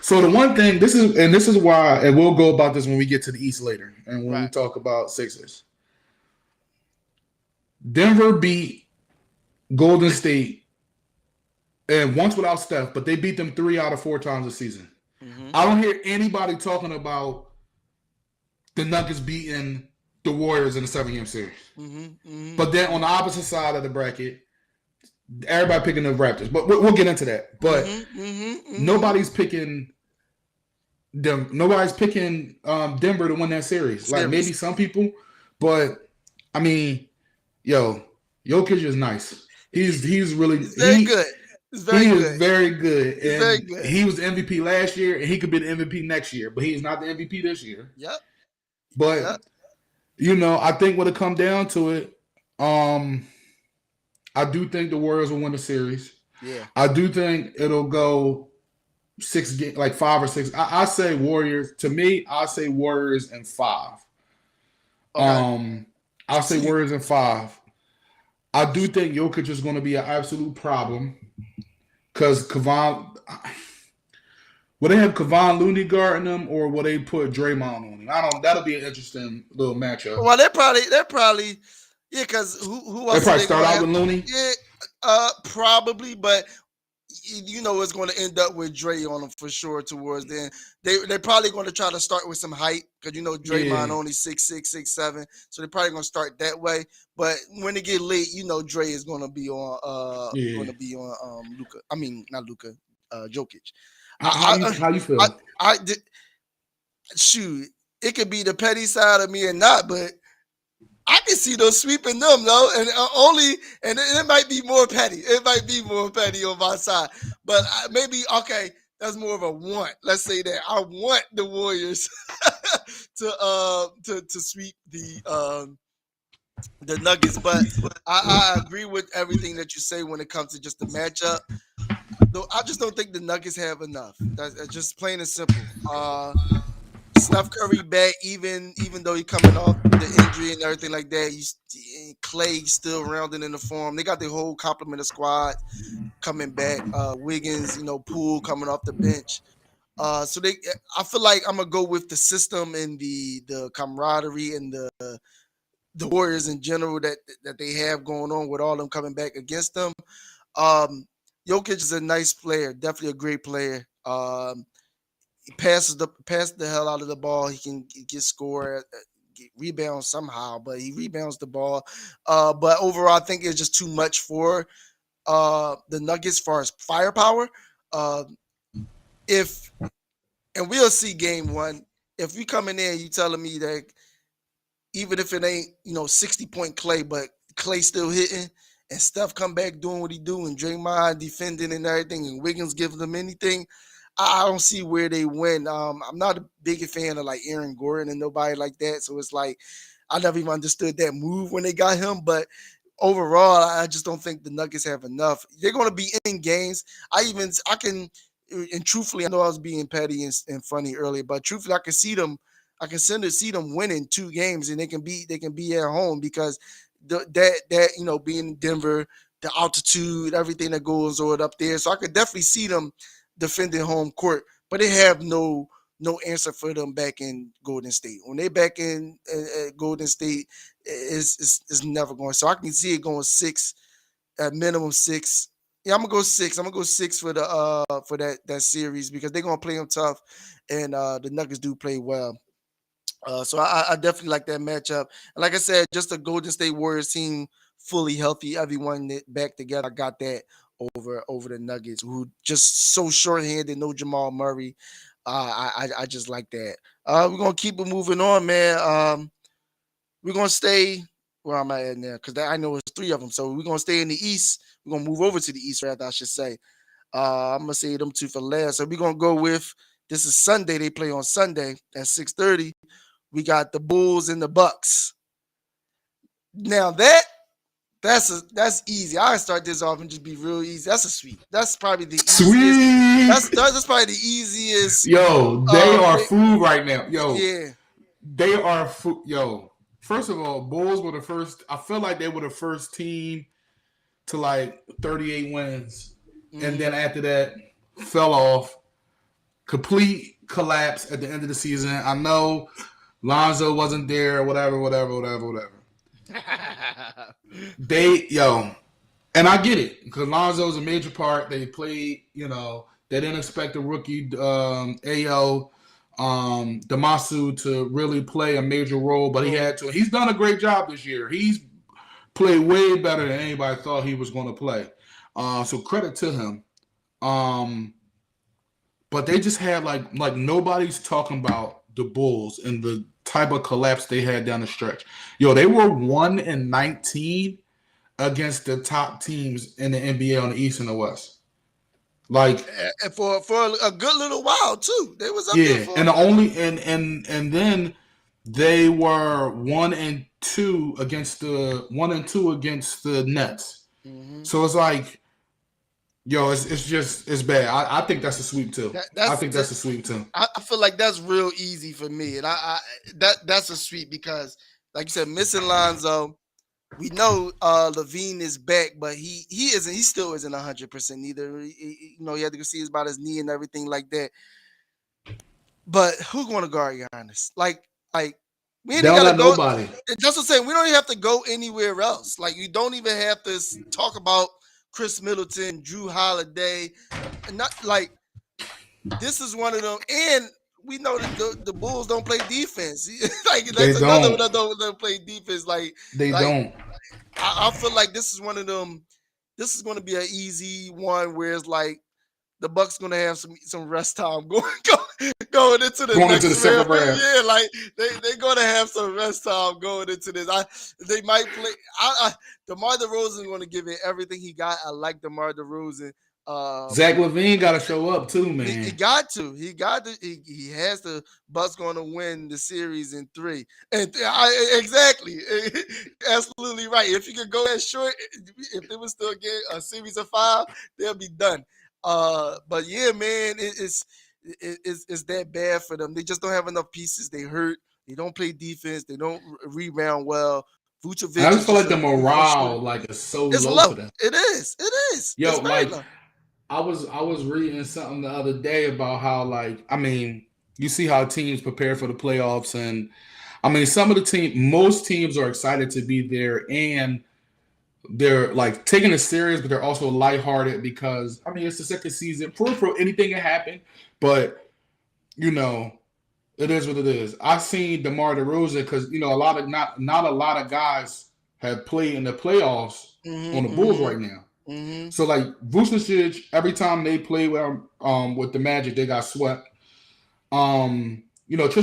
so the one thing this is why, and we'll go about this when we get to the East later, and when we talk about Sixers. Denver beat Golden State, and once without Steph, but they beat them 3 out of 4 times this season. Mm-hmm. I don't hear anybody talking about the Nuggets beating the Warriors in the 7-game series. Mm-hmm, mm-hmm. But then on the opposite side of the bracket, everybody picking the Raptors. But we'll get into that. But nobody's picking them. Nobody's picking Denver to win that series. Like maybe some people, but I mean, Jokic is nice. He's really good. He's very good. Is very good. And very good. He was the MVP last year, and he could be the MVP next year. But he is not the MVP this year. Yep. But I think when it comes down to it, I do think the Warriors will win the series. Yeah. I do think it'll go 6 games, like 5 or 6. I say Warriors. To me, I say Warriors in 5. Okay. I'll say Warriors in 5. I do think Jokic is going to be an absolute problem because Kevon. Will they have Kevon Looney guarding them, or will they put Draymond on him? That'll be an interesting little matchup. Well, they're probably because who else? They probably start out with Looney. Yeah, probably, but it's going to end up with Dre on them for sure. Towards then, they're probably going to try to start with some height because Draymond only 6'6", 6'7", so they're probably going to start that way. But when they get late, Dre is going to be on Luka. I mean, not Luka, Jokic. How you feel? Shoot, it could be the petty side of me or not, but I can see those sweeping them though, and it might be more petty. It might be more petty on my side, but maybe that's more of a want. Let's say that I want the Warriors to sweep the Nuggets, but I agree with everything that you say when it comes to just the matchup. Though I just don't think the Nuggets have enough. That's just plain and simple. Steph Curry back, even though he's coming off the injury and everything like that. Clay still rounding in the form. They got the whole complement of squad coming back. Wiggins, Poole coming off the bench. I feel like I'm gonna go with the system and the camaraderie and the Warriors in general that they have going on with all of them coming back against them. Jokic is a nice player, definitely a great player. He passes the hell out of the ball. He can get score, get rebounds somehow, but he rebounds the ball. But overall, I think it's just too much for the Nuggets as far as firepower. And we'll see game 1. If we come in there, you telling me that even if it ain't 60-point Clay, but Clay still hitting. And Steph come back doing what he do, and Draymond defending and everything, and Wiggins giving them anything, I don't see where they win. I'm not a big fan of like Aaron Gordon and nobody like that. So it's like I never even understood that move when they got him. But overall, I just don't think the Nuggets have enough. They're going to be in games. And truthfully, I know I was being petty and funny earlier, but truthfully, I can see them. I can see them winning 2 games, and they can be at home because that being in Denver, the altitude, everything that goes on up there. So I could definitely see them defending home court, but they have no answer for them back in Golden State. When they back in Golden State, it's never going. So I can see it going 6 at minimum 6. Yeah, I'm gonna go 6. I'm gonna go 6 for the for that series because they're gonna play them tough, and the Nuggets do play well. So I definitely like that matchup. And like I said, just the Golden State Warriors team fully healthy, everyone back together. I got that over the Nuggets, who just so short-handed, no Jamal Murray. I just like that. We're gonna keep it moving on, man. We're gonna stay where I'm at now because I know it's 3 of them. So we're gonna stay in the East. We're gonna move over to the East, rather I should say. I'm gonna say them 2 for last. So we're gonna go with this is Sunday. They play on Sunday at 6:30. We got the Bulls and the Bucks. Now that's easy. I start this off and just be real easy. That's a sweep. That's probably the easiest. Sweet. That's probably the easiest. Yo, they are food right now. Yo, yeah, they are food. Yo, first of all, Bulls were the first. I feel like they were the first team to like 38 wins, and then after that, fell off. Complete collapse at the end of the season. I know Lonzo wasn't there. Whatever. And I get it because Lonzo's a major part. They played, they didn't expect the rookie Ayo Damasu to really play a major role, but he had to. He's done a great job this year. He's played way better than anybody thought he was going to play. So credit to him. But they just had like nobody's talking about the Bulls and the type of collapse they had down the stretch. Yo, they were 1-19 against the top teams in the NBA on the East and the West. Like, and for a good little while too, they was up yeah, there. And then they were 1-2 against the Nets. Mm-hmm. So it's like, yo, it's bad. I think that's a sweep too. That's a sweep too. I feel like that's real easy for me, and that's a sweep because, like you said, missing Lonzo. We know Levine is back, but he still isn't 100% either. He had to go see about his knee and everything like that. But who's going to guard Giannis? Like we ain't got to go. Nobody. That's what I'm saying. We don't even have to go anywhere else. Like you don't even have to talk about Chris Middleton, Drew Holiday, not like this is one of them. And we know that the Bulls don't play defense. Like that's another one that don't play defense. Like they don't. I feel like this is one of them. This is going to be an easy one where it's like the Bucks going to have some rest time going into the second round. Yeah, like they're going to have some rest time going into this. They might play. DeMar DeRozan is going to give it everything he got. I like DeMar DeRozan. Zach LaVine got to show up too, man. He got to. He has the Bucks going to win the series in 3. And exactly, absolutely right. If you could go that short, if it was still a series of 5, they'll be done. But yeah, man, it's that bad for them. They just don't have enough pieces. They hurt. They don't play defense. They don't rebound well. Vucevic. I just feel like the morale is so low for them. It is. Yo, I was reading something the other day about how you see how teams prepare for the playoffs, and most teams are excited to be there, and they're taking it serious, but they're also lighthearted because it's the second season. For anything can happen, but it is what it is. I've seen DeMar DeRozan because not a lot of guys have played in the playoffs on the Bulls right now. Mm-hmm. So Vucevic, every time they play with the Magic, they got swept. Tristan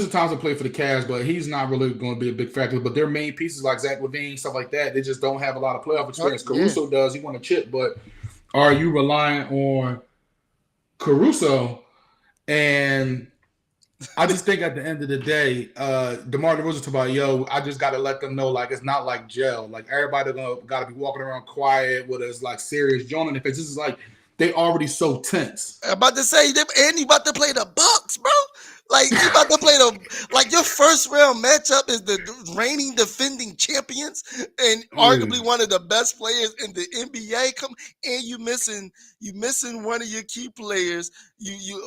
Thompson played for the Cavs, but he's not really going to be a big factor. But their main pieces like Zach LaVine, stuff like that, they just don't have a lot of playoff experience. Caruso does. He won a chip, but are you relying on Caruso? And I just think at the end of the day, DeMar DeRozan talked about, yo, I just got to let them know, like, it's not like jail. Like, everybody got to be walking around quiet with us, like, serious joint in the face. This is like, they already so tense. I'm about to say, and you about to play the Bucks, bro. Like, you about to play like, your first round matchup is the reigning defending champions and arguably one of the best players in the NBA. And you missing one of your key players.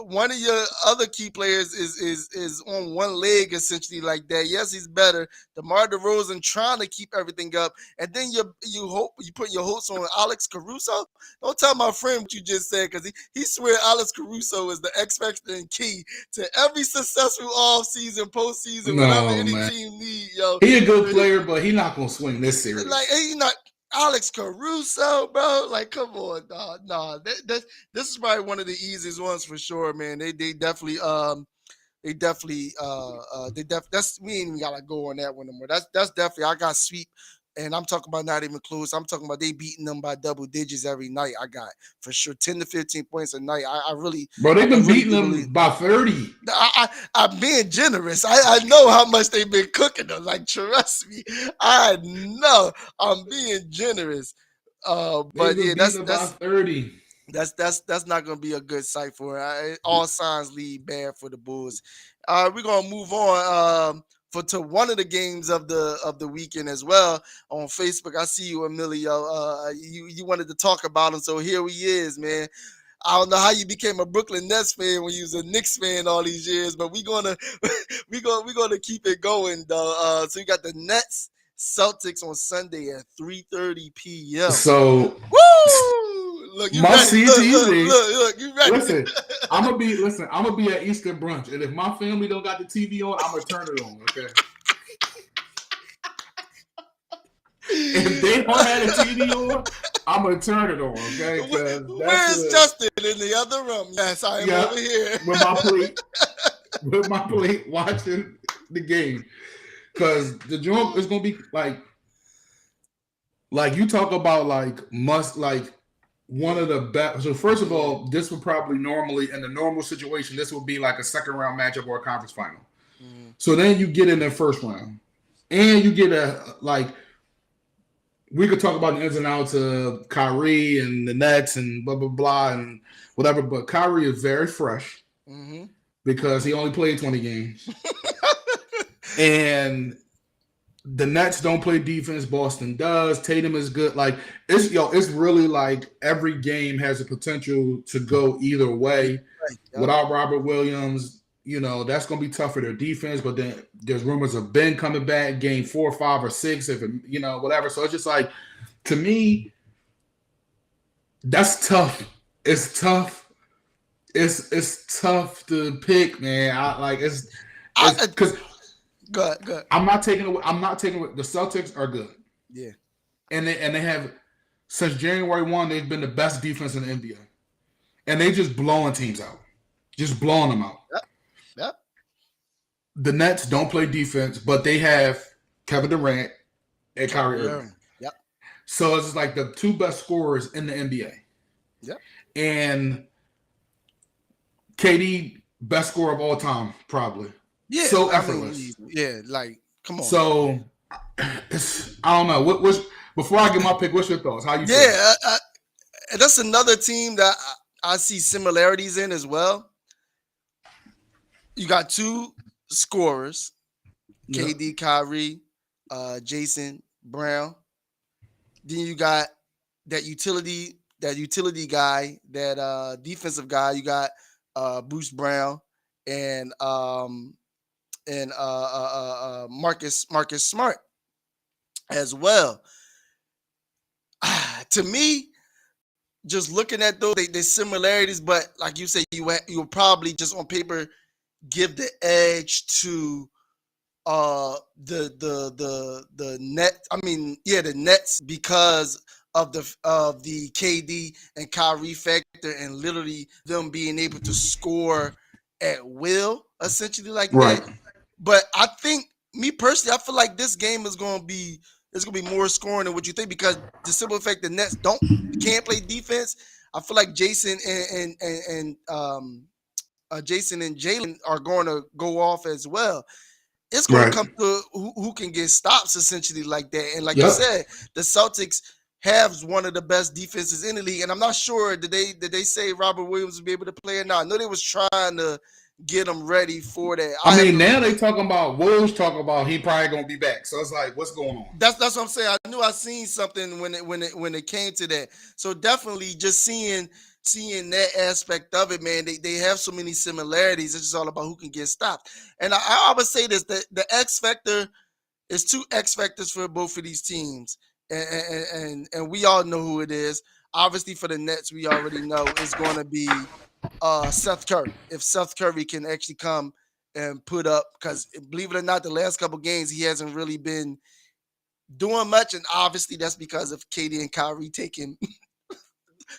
One of your other key players is on one leg essentially like that. Yes, he's better. DeMar DeRozan trying to keep everything up, and then you put your hopes on Alex Caruso. Don't tell my friend what you just said, because he swear Alex Caruso is the X factor and key to every successful offseason, postseason, whatever any team need, yo. He a good player, but he not gonna swing this series. Like, he not Alex Caruso, bro. Like, come on, dog. Nah, this is probably one of the easiest ones for sure, man. They definitely that's we ain't even gotta go on that one anymore. That's definitely, I got sweep. And I'm talking about not even close. I'm talking about they beating them by double digits every night. I got for sure 10 to 15 points a night. I really, bro, they've been beating them by 30. I'm being generous. I know how much they've been cooking them. Like, trust me, I know I'm being generous. But yeah, that's by 30. That's not gonna be a good sight for it. All signs lead bad for the Bulls. We're gonna move on. To one of the games of the weekend as well on Facebook. I see you, Emilio. You wanted to talk about him, so here he is, man. I don't know how you became a Brooklyn Nets fan when you was a Knicks fan all these years, but we're gonna keep it going, though. So you got the Nets Celtics on Sunday at 3:30 p.m. So woo! Look, you my ready? CTV. Look, you ready? Listen, I'm gonna be at Easter brunch, and if my family don't got the TV on, I'm gonna turn it on. Okay. If they don't have the TV on, I'm gonna turn it on. Okay. Where's Justin in the other room? Yes, I am over here with my plate, watching the game, because the joint is gonna be like you talk about one of the best. So first of all, this would probably normally, in the normal situation, this would be like a second round matchup or a conference final. Mm-hmm. So then you get in the first round, and you get we could talk about the ins and outs of Kyrie and the Nets and blah blah blah and whatever. But Kyrie is very fresh because he only played 20 games, and the Nets don't play defense. Boston does. Tatum is good. Like, it's really like every game has the potential to go either way. Right. Without Robert Williams, that's going to be tough for their defense. But then there's rumors of Ben coming back game 4, 5, or 6, if whatever. So it's just like, to me, that's tough. It's tough. It's tough to pick, man. Because. Good. I'm not taking away. The Celtics are good. Yeah. And they have, since January 1, they've been the best defense in the NBA. And they just blowing teams out. Just blowing them out. Yep. The Nets don't play defense, but they have Kevin Durant and Kyrie Irving. Yep. So it's like the two best scorers in the NBA. Yep. And KD, best scorer of all time, probably. Yeah, so effortless. Like, come on. So, I don't know. Before I get my pick, what's your thoughts? How you feel? Yeah, that's another team that I see similarities in as well. You got two scorers, KD, Kyrie, Jason Brown. Then you got that utility guy, that defensive guy. You got Bruce Brown and Marcus Smart as well. To me, just looking at those, they similarities, but like you say, you will probably just on paper give the edge to the net. I mean, the Nets, because of the KD and Kyrie factor, and literally them being able to score at will, essentially, like that. But I think, me personally, I feel like this game is going to be more scoring than what you think, because the simple fact the Nets can't play defense. I feel like Jason and Jason and Jalen are going to go off as well. It's going to come to who can get stops essentially like that. And like you said, the Celtics have one of the best defenses in the league. And I'm not sure did they say Robert Williams would be able to play or not. I know they was trying to get him ready for that. I mean, now they talking about Wolves talking about he probably gonna be back. So it's like, what's going on? That's what I'm saying. I knew I seen something when it came to that. So definitely just seeing that aspect of it, man. They have so many similarities. It's just all about who can get stopped. And I would say this: the X factor is 2 X factors for both of these teams, and we all know who it is. Obviously, for the Nets, we already know it's going to be Seth Curry. If Seth Curry can actually come and put up, because believe it or not, the last couple games he hasn't really been doing much, and obviously that's because of KD and Kyrie taking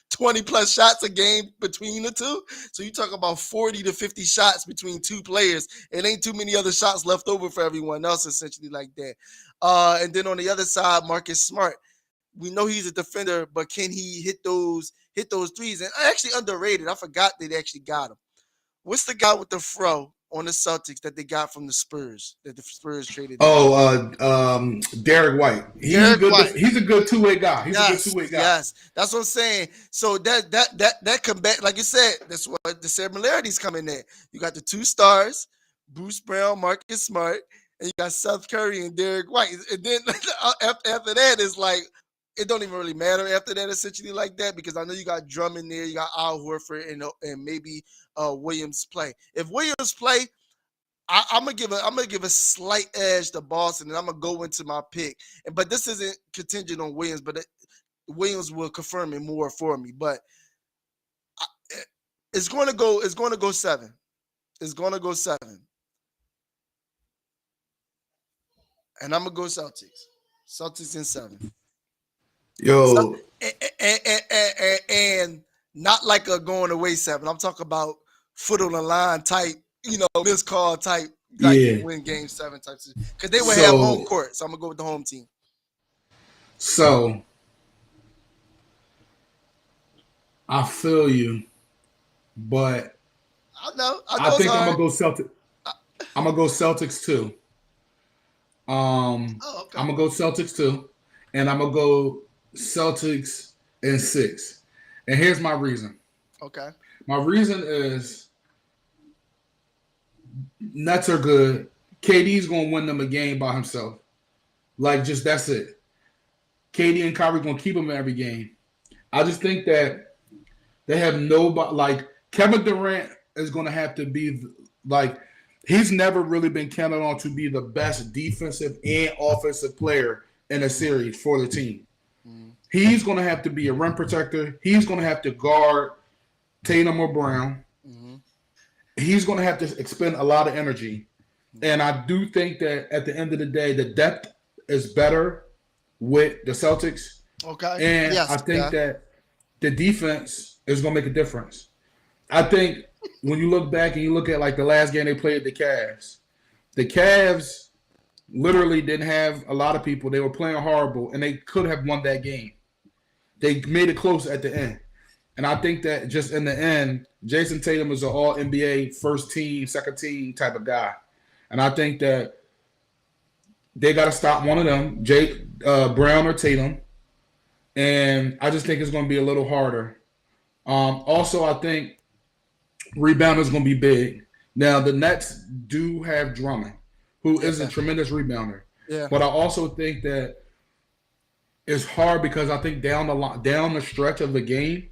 20 plus shots a game between the two. So you talk about 40 to 50 shots between 2 players. It ain't too many other shots left over for everyone else, essentially like that. And then on the other side, Marcus Smart. We know he's a defender, but can he hit those threes? And actually underrated. I forgot they actually got him. What's the guy with the fro on the Celtics that they got from the Spurs that the Spurs traded? Derek White. He's a good two-way guy. Yes, that's what I'm saying. So that combat, like you said, that's what the similarities come in there. You got the 2 stars, Bruce Brown, Marcus Smart, and you got Seth Curry and Derek White. And then after that, it's like it don't even really matter after that, essentially like that, because I know you got Drummond there, you got Al Horford, and maybe Williams play. If Williams play, I'm gonna give a slight edge to Boston, and I'm gonna go into my pick. But this isn't contingent on Williams, but Williams will confirm it more for me. But it's going to go 7. It's going to go 7, and I'm gonna go Celtics. Celtics in 7. Yo, and not like a going away 7. I'm talking about foot on the line type, missed call type, win game 7 types. Because they would have home court, so I'm gonna go with the home team. So I feel you, but I think I'm gonna go Celtics. I'm gonna go Celtics too. I'm gonna go Celtics too, and I'm gonna go Celtics in 6. And here's my reason. Okay. My reason is Nets are good. KD's gonna win them a game by himself. That's it. KD and Kyrie gonna keep him in every game. I just think that they have nobody. Kevin Durant is gonna have to be he's never really been counted on to be the best defensive and offensive player in a series for the team. He's going to have to be a rim protector. He's going to have to guard Tatum or Brown. He's going to have to expend a lot of energy. And I do think that at the end of the day, the depth is better with the Celtics. Okay. And I think that the defense is going to make a difference. I think when you look back and you look at the last game they played the Cavs literally didn't have a lot of people. They were playing horrible, and they could have won that game. They made it close at the end. And I think that just in the end, Jason Tatum is an all-NBA first team, second team type of guy. And I think that they got to stop one of them, Brown or Tatum. And I just think it's going to be a little harder. Also, I think rebound is going to be big. Now, the Nets do have Drummond, who is a tremendous rebounder. Yeah. But I also think that it's hard because I think down the stretch of the game,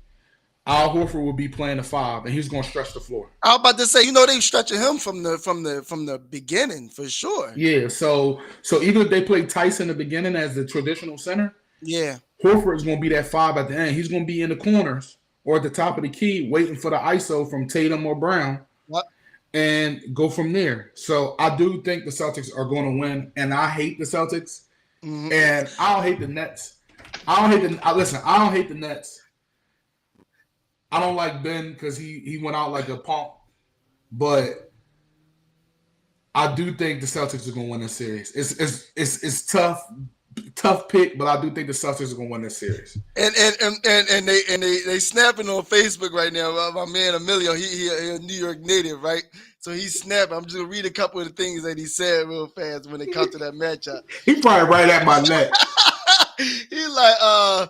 Al Horford will be playing the 5, and he's going to stretch the floor. I was about to say, they stretching him from the beginning for sure. Yeah. So even if they play Tyson in the beginning as the traditional center, Horford is going to be that 5 at the end. He's going to be in the corners or at the top of the key, waiting for the ISO from Tatum or Brown. And go from there. So I do think the Celtics are going to win, and I hate the Celtics, and I don't hate the Nets. I don't hate the Nets. I don't like Ben because he went out like a punk, but I do think the Celtics are going to win this series. It's tough tough pick, but I do think the Celtics are going to win this series. And they snapping on Facebook right now. My man Emilio, he a New York native, right? So he's snapping. I'm just gonna read a couple of the things that he said real fast when it comes to that matchup. He probably right at my neck. He's like, oh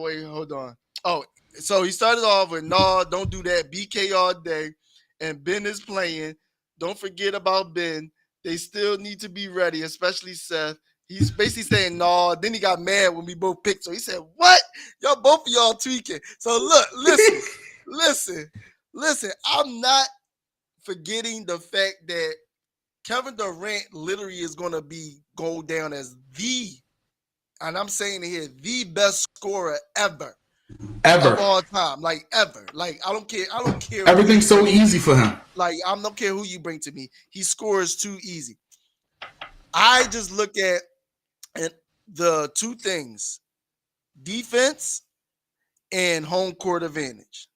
wait, hold on. Oh, so he started off with don't do that. BK all day, and Ben is playing. Don't forget about Ben. They still need to be ready, especially Seth. He's basically saying no. Then he got mad when we both picked. So he said, "What? Y'all both of y'all tweaking." So look, listen. I'm not forgetting the fact that Kevin Durant literally is going to go down as and I'm saying it here, the best scorer ever of all time, like ever. Like I don't care. Everything's so easy for him. Like I don't care who you bring to me. He scores too easy. I just look at the two things: defense and home court advantage.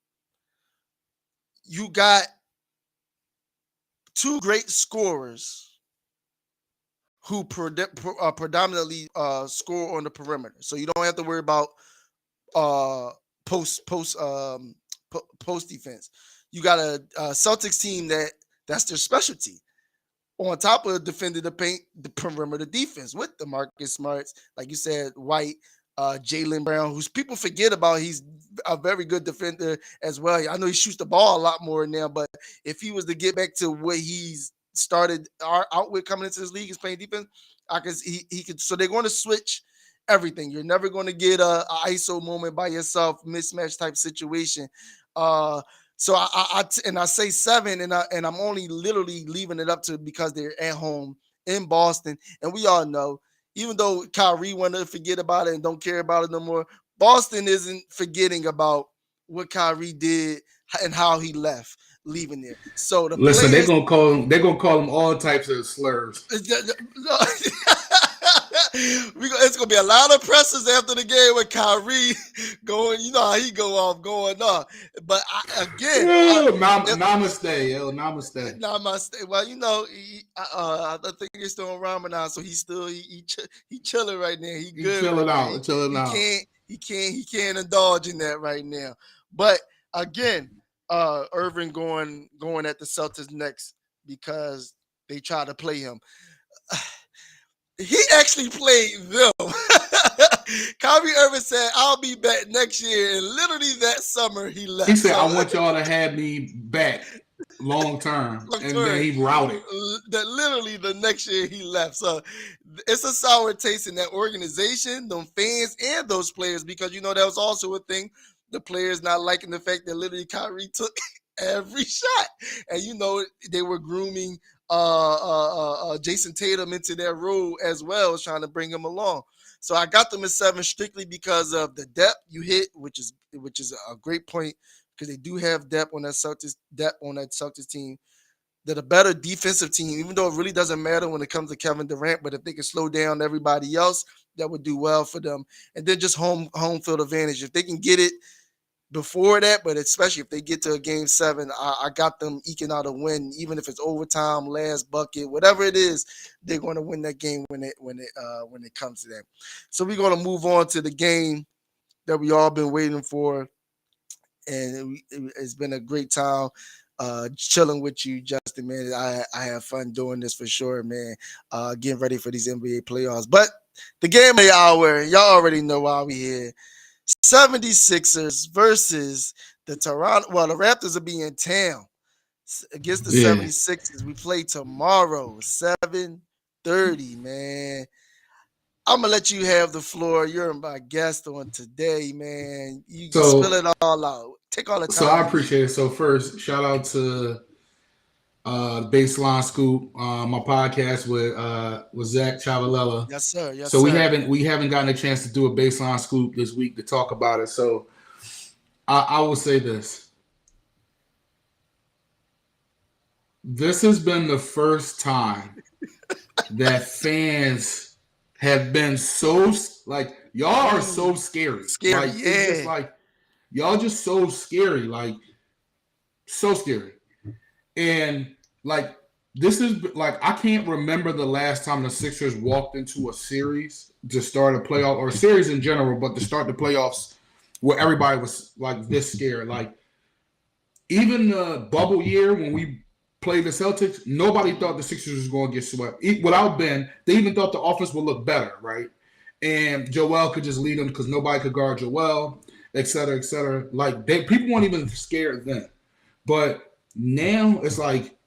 You got two great scorers who predominantly score on the perimeter, so you don't have to worry about post defense. You got a Celtics team that's their specialty. On top of defending the paint, the perimeter defense with the Marcus Smarts, like you said, White, Jaylen Brown, who's people forget about. He's a very good defender as well. I know he shoots the ball a lot more now, but if he was to get back to what he's started out with coming into this league is playing defense, he could. So they're going to switch everything. You're never going to get a ISO moment by yourself, mismatch type situation. So I say 7, and I'm only literally leaving it up to because they're at home in Boston, and we all know, even though Kyrie wanted to forget about it and don't care about it no more, Boston isn't forgetting about what Kyrie did and how he left, leaving there. So they're gonna call him all types of slurs. It's gonna be a lot of presses after the game with Kyrie going. You know how he going off. But namaste. Well, you know, I think he's still Ramadan, so he's still he chilling right now. He good. Chilling out. He can't indulge in that right now. But again, Irving going at the Celtics next because they try to play him. He actually played them. Kyrie Irving said, "I'll be back next year," and literally that summer he left. He said, "I want y'all to have me back long term," and then he routed. That literally the next year he left. So it's a sour taste in that organization, them fans, and those players, because you know that was also a thing. The players not liking the fact that literally Kyrie took every shot, and you know they were grooming Jason Tatum into their role as well, as trying to bring him along. So I got them at 7 strictly because of the depth you hit, which is a great point, because they do have depth on that Celtics team. They're a better defensive team, even though it really doesn't matter when it comes to Kevin Durant. But if they can slow down everybody else, that would do well for them. And then just home field advantage. If they can get it before that, but especially if they get to a game 7, I got them eking out a win, even if it's overtime, last bucket, whatever it is, they're going to win that game when it comes to that. So we're going to move on to the game that we all been waiting for, and it's been a great time chilling with you, Justin, man. I have fun doing this for sure, man. Getting ready for these NBA playoffs, but the game of the hour, y'all already know why we here. 76ers versus the Toronto. Well, the Raptors will be in town against the 76ers. We play tomorrow, 7:30, man. I'm gonna let you have the floor. You're my guest on today, man. You spill it all out. Take all the time. So I appreciate it. So first, shout out to Baseline Scoop, my podcast with Zach Chavalella. Yes, sir. Yes, so sir. we haven't gotten a chance to do a Baseline Scoop this week to talk about it. So I will say this. This has been the first time that fans have been so like, y'all are so scary. Like, yeah. It's just like, y'all just so scary, like so scary. And like this is like I can't remember the last time the Sixers walked into a series to start a playoff or a series in general, but to start the playoffs where everybody was like this scared. Like even the bubble year when we played the Celtics, nobody thought the Sixers was going to get swept. Without Ben, they even thought the offense would look better, right? And Joel could just lead them because nobody could guard Joel, et cetera, et cetera. Like people weren't even scared then, but now it's like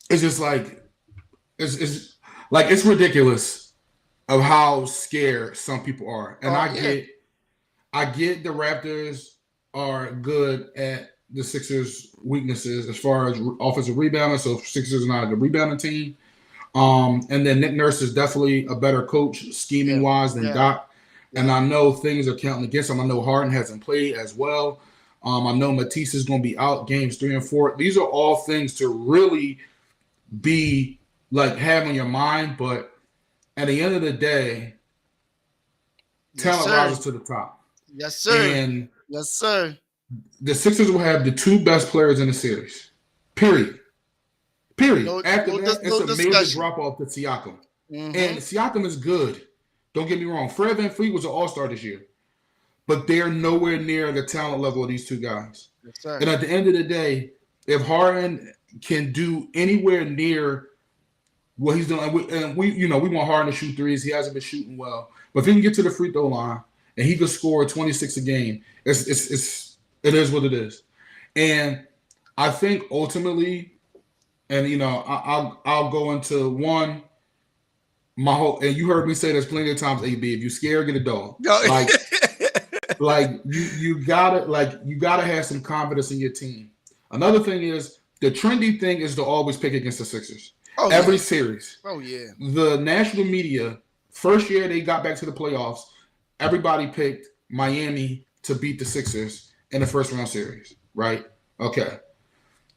it's just like it's ridiculous of how scared some people are, and I get the Raptors are good at the Sixers' weaknesses as far as offensive rebounding. So Sixers are not a good rebounding team. And then Nick Nurse is definitely a better coach scheming wise than Doc. And I know things are counting against him. I know Harden hasn't played as well. I know Matisse is going to be out games 3 and 4. These are all things to really be like have on your mind. But at the end of the day, talent rises to the top. Yes, sir. And yes, sir. The Sixers will have the 2 best players in the series. Period. After that, it's a major drop off to Siakam. Mm-hmm. And Siakam is good. Don't get me wrong. Fred VanVleet was an all-star this year. But they're nowhere near the talent level of these 2 guys. Yes, sir. And at the end of the day, if Harden can do anywhere near what he's doing, and we want Harden to shoot threes. He hasn't been shooting well. But if he can get to the free throw line and he could score 26 a game, it is what it is. And I think ultimately, and I'll go into one. And you heard me say this plenty of times, AB. If you're scared, get a dog. Like you gotta have some confidence in your team. Another thing is the trendy thing is to always pick against the Sixers. Every series. Oh yeah. The national media, first year they got back to the playoffs, everybody picked Miami to beat the Sixers in the first round series, right? Okay.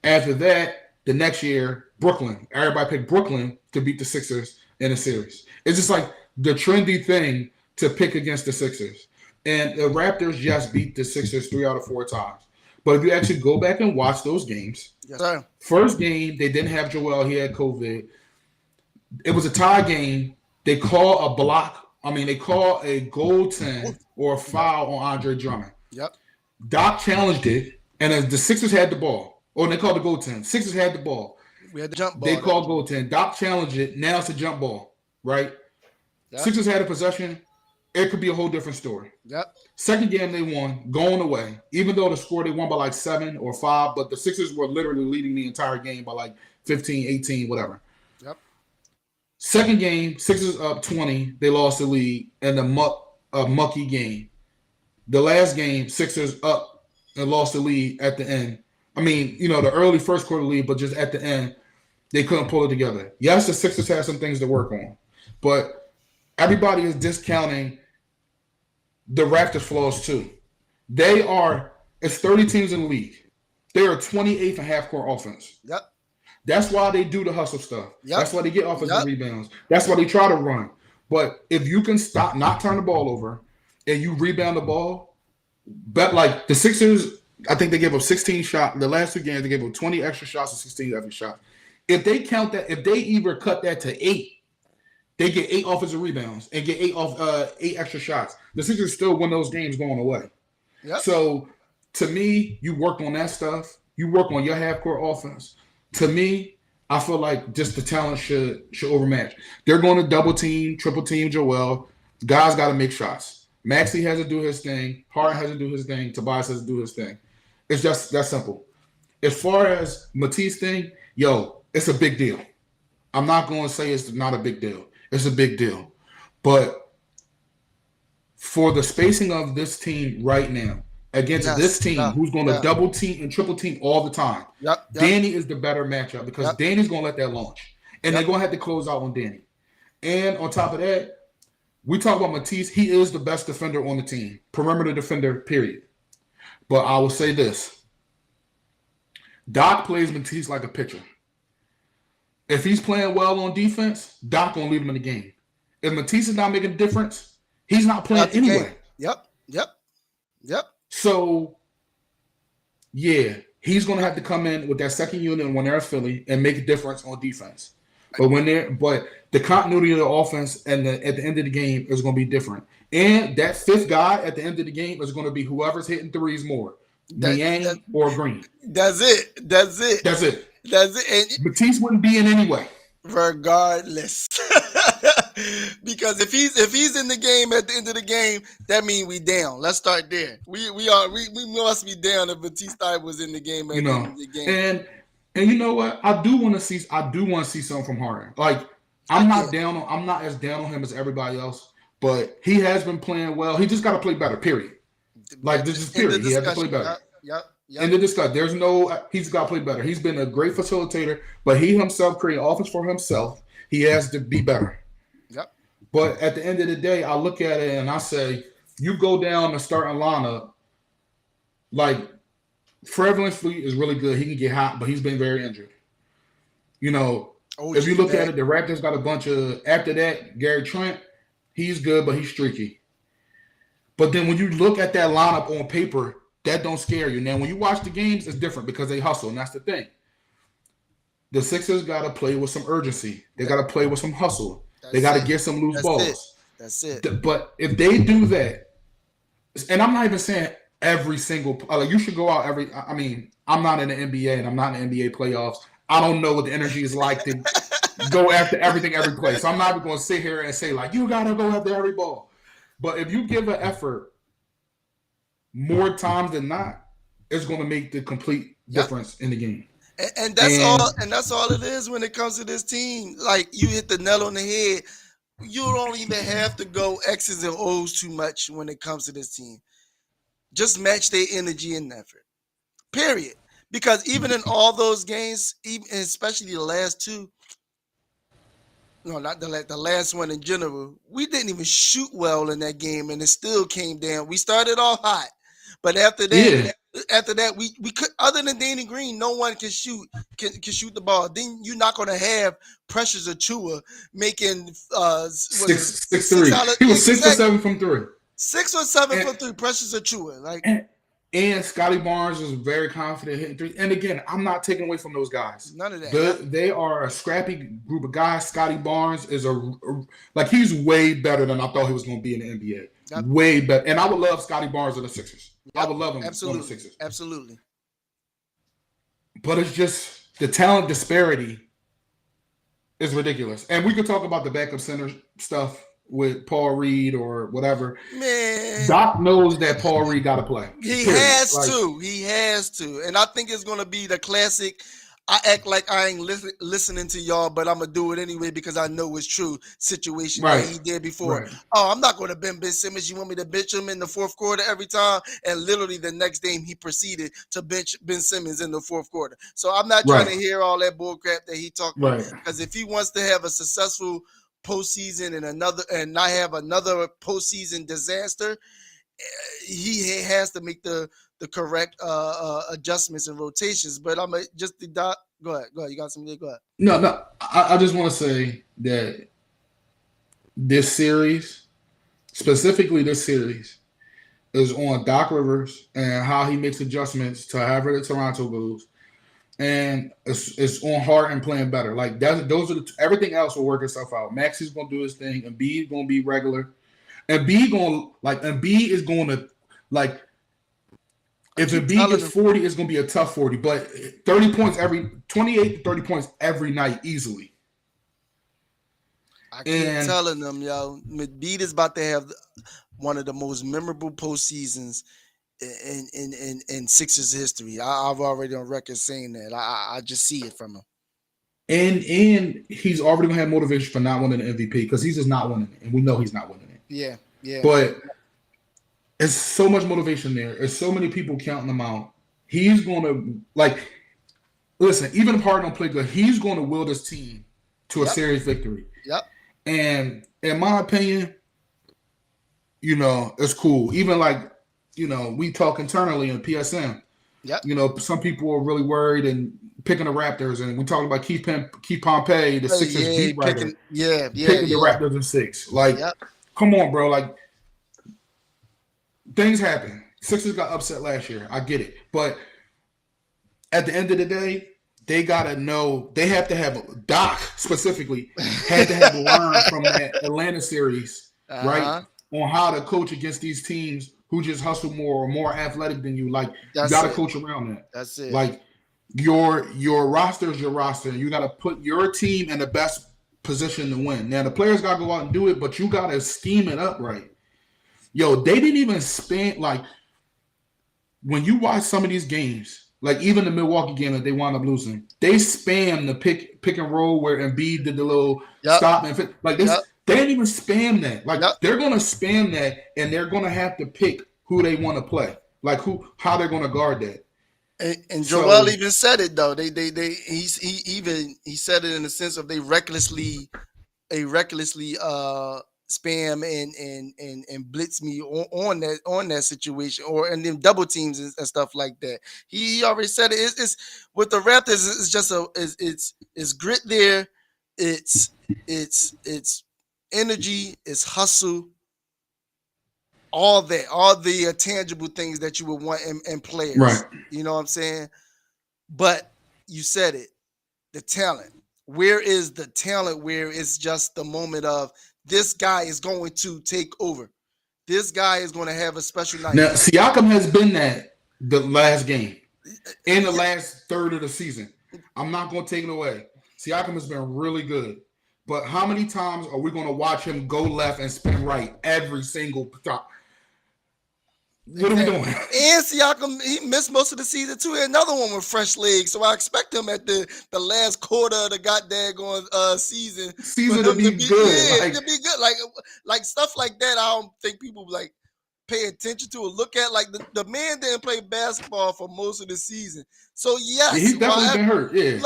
After that, the next year, Brooklyn. Everybody picked Brooklyn to beat the Sixers in a series. It's just like the trendy thing to pick against the Sixers. And the Raptors just beat the Sixers 3 out of 4 times. But if you actually go back and watch those games, yes, sir. First game, they didn't have Joel. He had COVID. It was a tie game. They call a block. They call a goaltend or a foul on Andre Drummond. Yep. Doc challenged it, and as the Sixers had the ball, or they called the goaltend. Sixers had the ball. We had the jump ball. They called goaltend. Doc challenged it. Now it's a jump ball, right? Yep. Sixers had a possession. It could be a whole different story. Yep. Second game they won, going away. Even though the score they won by like 7 or 5, but the Sixers were literally leading the entire game by like 15, 18, whatever. Yep. Second game, Sixers up 20. They lost the lead in a mucky game. The last game, Sixers up and lost the lead at the end. The early first quarter lead, but just at the end, they couldn't pull it together. Yes, the Sixers had some things to work on, but everybody is discounting the Raptors' flaws too. It's 30 teams in the league. They are 28th in half-court offense. Yep. That's why they do the hustle stuff. Yep. That's why they get offensive rebounds. That's why they try to run. But if you can stop, not turn the ball over, and you rebound the ball, but like the Sixers, I think they gave up 16 shots. The last 2 games, they gave up 20 extra shots and 16 extra shots. If they count that, if they either cut that to 8, they get 8 offensive rebounds and get 8 extra shots. The Sixers still win those games going away. Yep. So to me, you work on that stuff. You work on your half-court offense. To me, I feel like just the talent should overmatch. They're going to double team, triple team Joel. Guys got to make shots. Maxey has to do his thing. Hart has to do his thing. Tobias has to do his thing. It's just that simple. As far as Matisse thing, it's a big deal. I'm not going to say it's not a big deal. It's a big deal. But for the spacing of this team right now, against this team who's going to double team and triple team all the time, Danny is the better matchup because Danny's going to let that launch. And they're going to have to close out on Danny. And on top of that, we talk about Matisse. He is the best defender on the team. Perimeter defender, period. But I will say this. Doc plays Matisse like a pitcher. If he's playing well on defense, Doc won't leave him in the game. If Matisse is not making a difference, he's not playing anyway. Yep. So, he's going to have to come in with that second unit when they're in Philly and make a difference on defense. But the continuity of the offense and at the end of the game is going to be different. And that fifth guy at the end of the game is going to be whoever's hitting threes more, Niang or Green. That's it. And Matisse wouldn't be in anyway. Regardless. Because if he's in the game at the end of the game, that means we down. Let's start there. We must be down if Batista was in the game at the end of the game. And you know what? I do want to see something from Harden. Like I'm not as down on him as everybody else, but he has been playing well. He just got to play better. Period. Like this is period. He has to play better. Yep. And the discussion, he's got to play better. He's been a great facilitator, but he himself created offense for himself. He has to be better. Yep. But at the end of the day, I look at it and I say, you go down the starting lineup, like Fred VanVleet is really good. He can get hot, but he's been very injured. You know, if you look at it, the Raptors got a bunch of, after that, Gary Trent, he's good, but he's streaky. But then when you look at that lineup on paper, that don't scare you. Now, when you watch the games, it's different because they hustle, and that's the thing. The Sixers got to play with some urgency. They got to play with some hustle. They got to get some loose balls. That's it. But if they do that, and I'm not even saying every single – like you should go out every – I mean, I'm not in the NBA, and I'm not in the NBA playoffs. I don't know what the energy is like to go after everything every play. So I'm not even going to sit here and say, like, you got to go after every ball. But if you give an effort – more times than not, it's going to make the complete difference in the game. And that's all it is when it comes to this team. Like you hit the nail on the head. You don't even have to go X's and O's too much when it comes to this team. Just match their energy and effort. Period. Because even in all those games, even especially the last two, no, not the last one in general, we didn't even shoot well in that game, and it still came down. We started off hot. But after that, we could, other than Danny Green, no one can shoot the ball. Then you're not going to have Precious Achiuwa making 6-3. He was 6 or 7 from 3. 6 or 7 from 3. Precious Achiuwa, and Scotty Barnes is very confident hitting 3. And again, I'm not taking away from those guys. None of that. They are a scrappy group of guys. Scotty Barnes is he's way better than I thought he was going to be in the NBA. Yep. Way better. And I would love Scotty Barnes in the Sixers. Yep. I would love him on the Sixers. Absolutely. But it's just the talent disparity is ridiculous. And we could talk about the backup center stuff with Paul Reed or whatever. Man, Doc knows that Paul Reed got to play. He has to. And I think it's going to be the classic, I act like I ain't listening to y'all, but I'm going to do it anyway because I know it's true situation that he did before. Right. Oh, I'm not going to bench Ben Simmons. You want me to bench him in the fourth quarter every time? And literally the next game he proceeded to bench Ben Simmons in the fourth quarter. So I'm not trying to hear all that bull crap that he talked about. Because if he wants to have a successful postseason and not have another postseason disaster, he has to make the correct adjustments and rotations. But I'm just go ahead. You got something? Go ahead. No. I just want to say that this series, specifically this series, is on Doc Rivers and how he makes adjustments to however the Toronto goes. And it's on Harden playing better. Like those are everything else will work itself out. Maxi's gonna do his thing, and B is gonna be regular. And B is going to if Embiid gets 40, it's gonna be a tough 40. But 28 to 30 points every night easily. I keep telling them, yo, Embiid is about to have one of the most memorable postseasons in Sixers history. I've already on record saying that. I just see it from him. And he's already gonna have motivation for not winning the MVP because he's just not winning it, and we know he's not winning it. Yeah. But it's so much motivation there. There's so many people counting him out. He's gonna listen. Even if Harden don't play good, he's gonna will this team to a series victory. Yep. And in my opinion, it's cool. Even we talk internally in PSM. Yep. Some people are really worried and picking the Raptors, and we talking about Keith Pompey, the Sixers beat writer, picking the Raptors in 6. Come on, bro. Things happen. Sixers got upset last year. I get it, but at the end of the day, they gotta know. They have to have Doc specifically had to have learned from that Atlanta series, right, on how to coach against these teams who just hustle more or more athletic than you. Like you got to coach around that. That's it. Like your roster is your roster, and you got to put your team in the best position to win. Now the players got to go out and do it, but you got to scheme it up right. Yo, they didn't even spend like when you watch some of these games. Like even the Milwaukee game that they wound up losing, they spam the pick and roll where Embiid did the little stop and fit. Like this, they didn't even spam that. Like they're gonna spam that, and they're gonna have to pick who they want to play. Like how they're gonna guard that. And Joel even said it though. He said it in the sense of they recklessly spam and blitz me on that situation and then double teams and stuff like that. He already said it. It's with the Raptors. It's just it's grit there. It's energy. It's hustle. All the tangible things that you would want in players. Right. You know what I'm saying? But you said it. The talent. Where is the talent where it's just the moment of this guy is going to take over. This guy is going to have a special night. Now, Siakam has been that the last game. In the last third of the season. I'm not going to take it away. Siakam has been really good. But how many times are we going to watch him go left and spin right every single time? What are we doing? And Siakam, he missed most of the season too. Another one with fresh legs, so I expect him at the last quarter of the goddamn season to be good. Yeah, to be good. Like stuff like that. I don't think people like pay attention to or look at. Like the man didn't play basketball for most of the season, so yes, he's definitely been hurt. Yeah,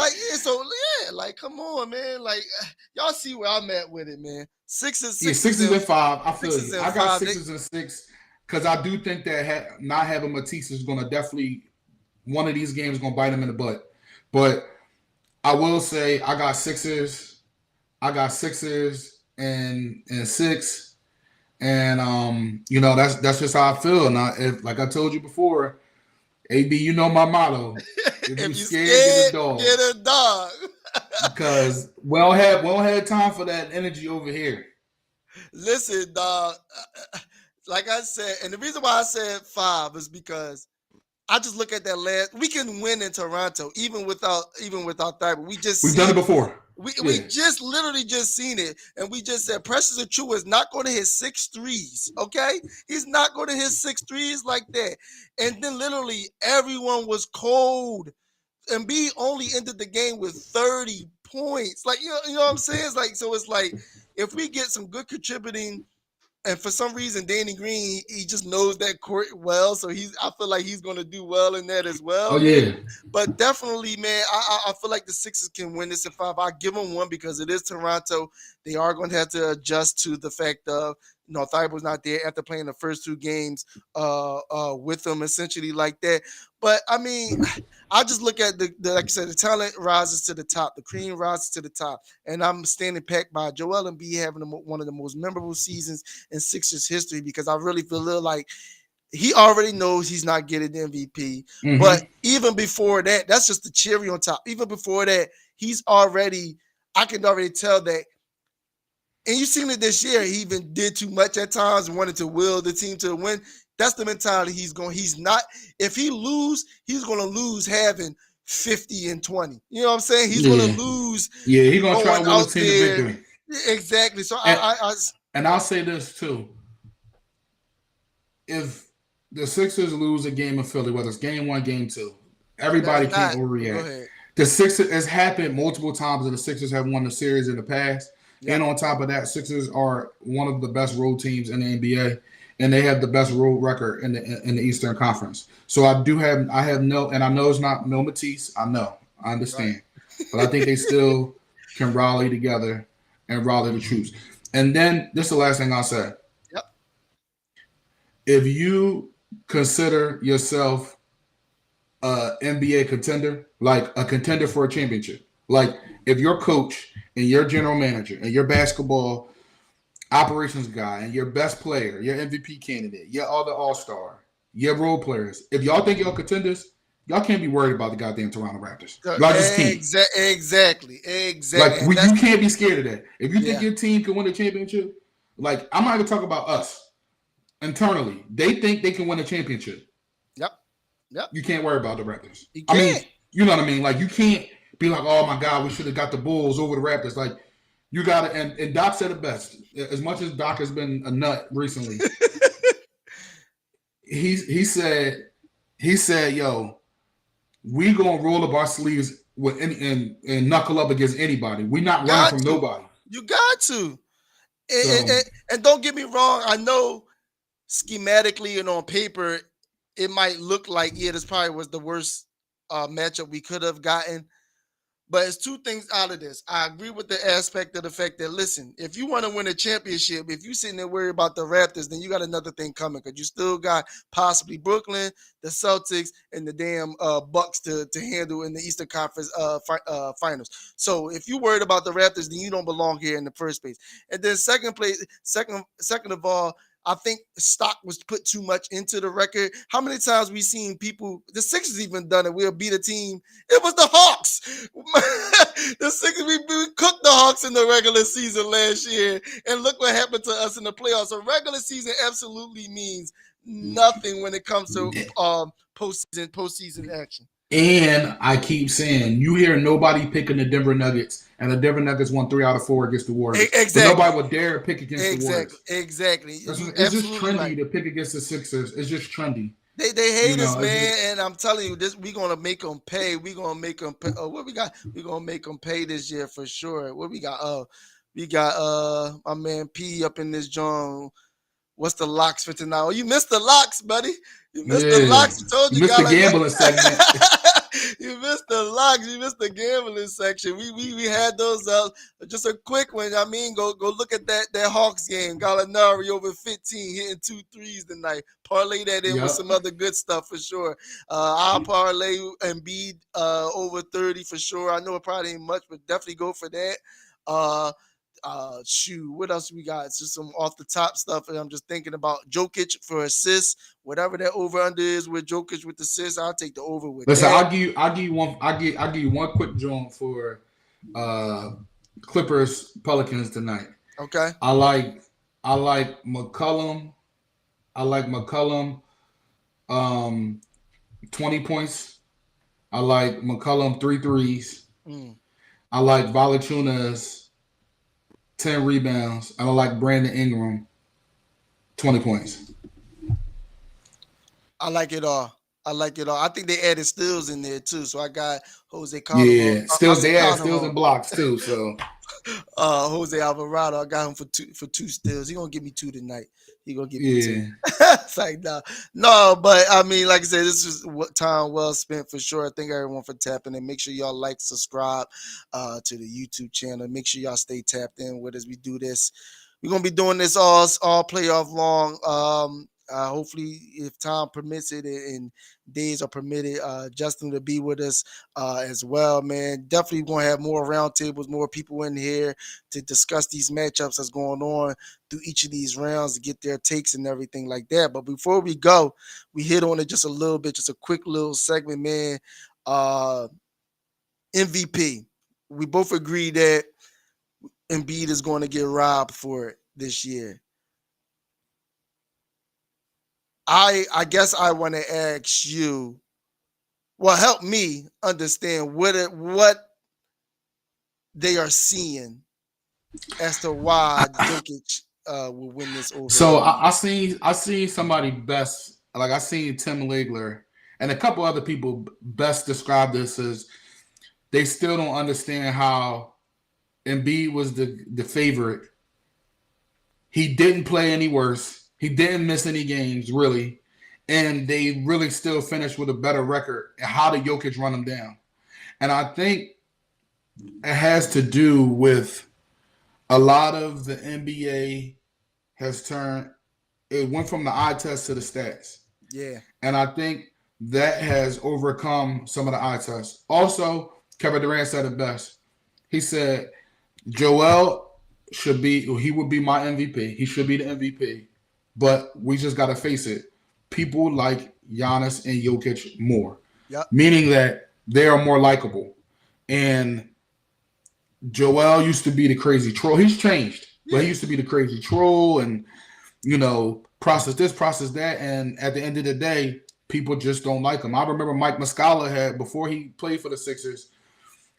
like come on, man. Like y'all see where I'm at with it, man. Sixes and 5. I feel you. I got 6s and 6. Because I do think that not having Matisse is going to definitely, one of these games going to bite him in the butt. But I will say I got 6s. I got 6s and 6. And, that's just how I feel. And like I told you before, AB, you know my motto. If you're scared, get a dog. Get a dog. Because we don't have time for that energy over here. Listen, dog. Like I said, and the reason why I said 5 is because I just look at that last. We can win in Toronto even without Thibault. We've done it before. We just literally just seen it, and we just said Precious Achiuwa is not going to hit 6 threes. Okay, he's not going to hit 6 threes like that. And then literally everyone was cold. And B only ended the game with 30 points. Like you know what I'm saying? It's like so. It's like if we get some good contributing. And for some reason, Danny Green, he just knows that court well. So I feel like he's going to do well in that as well. Oh, yeah. But definitely, man, I feel like the Sixers can win this in 5. I'll give them 1 because it is Toronto. They are going to have to adjust to the fact of, Thibault's not there after playing the first 2 games with them, essentially like that. But, I mean, I just look at like I said, the talent rises to the top. The cream rises to the top. And I'm standing packed by Joel Embiid having one of the most memorable seasons in Sixers history because I really feel like he already knows he's not getting the MVP. Mm-hmm. But even before that, that's just the cherry on top. Even before that, I can already tell that. And you've seen it this year. He even did too much at times, wanted to will the team to win. That's the mentality he's not. If he lose, he's going to lose having 50 and 20. You know what I'm saying? He's going to lose. Yeah, he's going to try to win the team to victory. Exactly. So and I'll say this too. If the Sixers lose a game in Philly, whether it's game 1, game 2, everybody can't overreact. The Sixers has happened multiple times, and the Sixers have won the series in the past. Yep. And on top of that, Sixers are one of the best road teams in the NBA, and they have the best road record in the Eastern Conference. So I know it's not no Matisse. I understand, right. But I think they still can rally together and rally the troops. And then this is the last thing I'll say. Yep. If you consider yourself an NBA contender, like a contender for a championship, like if your coach and your general manager and your basketball operations guy and your best player, your MVP candidate, your other all-star, your role players, if y'all think y'all contenders, y'all can't be worried about the goddamn Toronto Raptors. Y'all just can't. Exactly. Like you can't be scared of that. If you think Yeah. your team can win the championship, like I'm not even talking about us internally. They think they can win a championship. Yep. You can't worry about the Raptors. You I mean, can't. you know what I mean? Like you can't be like, oh my God, we should have got the Bulls over the Raptors. Like you gotta and Doc said it best. As much as Doc has been a nut recently, he said, yo, we gonna roll up our sleeves with and knuckle up against anybody. We're not running from nobody. You got to. So, And don't get me wrong. I know schematically and on paper, it might look like, this probably was the worst matchup we could have gotten. But it's two things out of this. I agree with the aspect of the fact that, listen, if you want to win a championship, if you're sitting there worried about the Raptors, then you got another thing coming because you still got possibly Brooklyn, the Celtics, and the damn Bucks to handle in the Eastern Conference Finals. So if you're worried about the Raptors, then you don't belong here in the first place. And then second of all, I think stock was put too much into the record. How many times we seen people, the Sixers even done it, we'll beat a team. It was the Hawks. The Sixers, we cooked the Hawks in the regular season last year. And look what happened to us in the playoffs. So regular season absolutely means nothing when it comes to postseason action. And I keep saying, you hear nobody picking the Denver Nuggets, and the Denver Nuggets won 3 out of 4 against the Warriors. Exactly. But nobody would dare pick against the Warriors. Exactly. It's just trendy to pick against the Sixers. It's just trendy. They hate us, man, and I'm telling you, this we're gonna make them pay. We're gonna make them pay. What we got? We're gonna make them pay this year for sure. What we got? We got my man P up in this joint. What's the locks for tonight? Oh, you missed the locks, buddy. You missed the locks. I told you. You missed the gambling segment. You missed the locks. You missed the gambling section. We had those just a quick one. I mean, go look at that Hawks game. Gallinari over 15, hitting 2 threes tonight. Parlay that in with some other good stuff for sure. I'll parlay Embiid over 30 for sure. I know it probably ain't much, but definitely go for that. What else we got? It's just some off the top stuff, and I'm just thinking about Jokic for assists. Whatever that over under is with Jokic with assists, I'll take the over with. Listen, I'll give you one quick joint for Clippers Pelicans tonight. Okay. I like McCollum. 20 points. I like McCollum 3 threes. I like Valanciunas 10 rebounds. I like Brandon Ingram 20 points. I like it all. I think they added steals in there too. So I got Jose Carlos. Yeah, steals. They add steals and blocks too. So Jose Alvarado, I got him for two steals. He gonna give me 2 tonight. He gonna give me 2. It's like no, but I mean, like I said, this is time well spent for sure. I thank everyone for tapping in. Make sure y'all like, subscribe to the YouTube channel. Make sure y'all stay tapped in with us. We do this. We're gonna be doing this all playoff long. Hopefully, if time permits it and days are permitted, Justin to be with us as well, man. Definitely going to have more roundtables, more people in here to discuss these matchups that's going on through each of these rounds to get their takes and everything like that. But before we go, we hit on it just a little bit, just a quick little segment, man. MVP. We both agree that Embiid is going to get robbed for it this year. I guess I want to ask you, well, help me understand what they are seeing as to why Jokic will win this over. So I seen somebody best, like I seen Tim Legler and a couple other people best describe this as they still don't understand how Embiid was the favorite. He didn't play any worse. He didn't miss any games, really. And they really still finished with a better record. How did Jokic run them down? And I think it has to do with a lot of the NBA has turned – it went from the eye test to the stats. Yeah. And I think that has overcome some of the eye tests. Also, Kevin Durant said it best. He said, Joel should be – he would be my MVP. He should be the MVP. But we just got to face it. People like Giannis and Jokic more. Yep. Meaning that they are more likable. And Joel used to be the crazy troll. He's changed, but he used to be the crazy troll and, process this, process that. And at the end of the day, people just don't like him. I remember Mike Muscala had, before he played for the Sixers,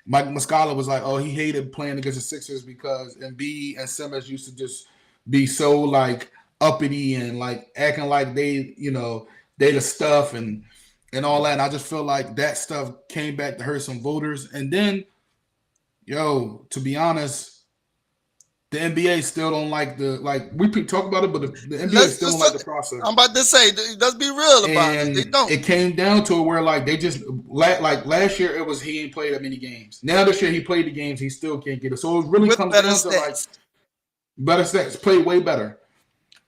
Mike Muscala was like, oh, he hated playing against the Sixers because Embiid and Simmons used to just be so like uppity and like acting like they the stuff and all that. And I just feel like that stuff came back to hurt some voters. And then, to be honest, the NBA still don't like we talk about it, but the NBA still don't like the process. I'm about to say, let's be real about it. They don't. It came down to it where like they just like last year it was he ain't played that many games. Now this year he played the games, he still can't get it. So it really comes down to like better stats, played way better,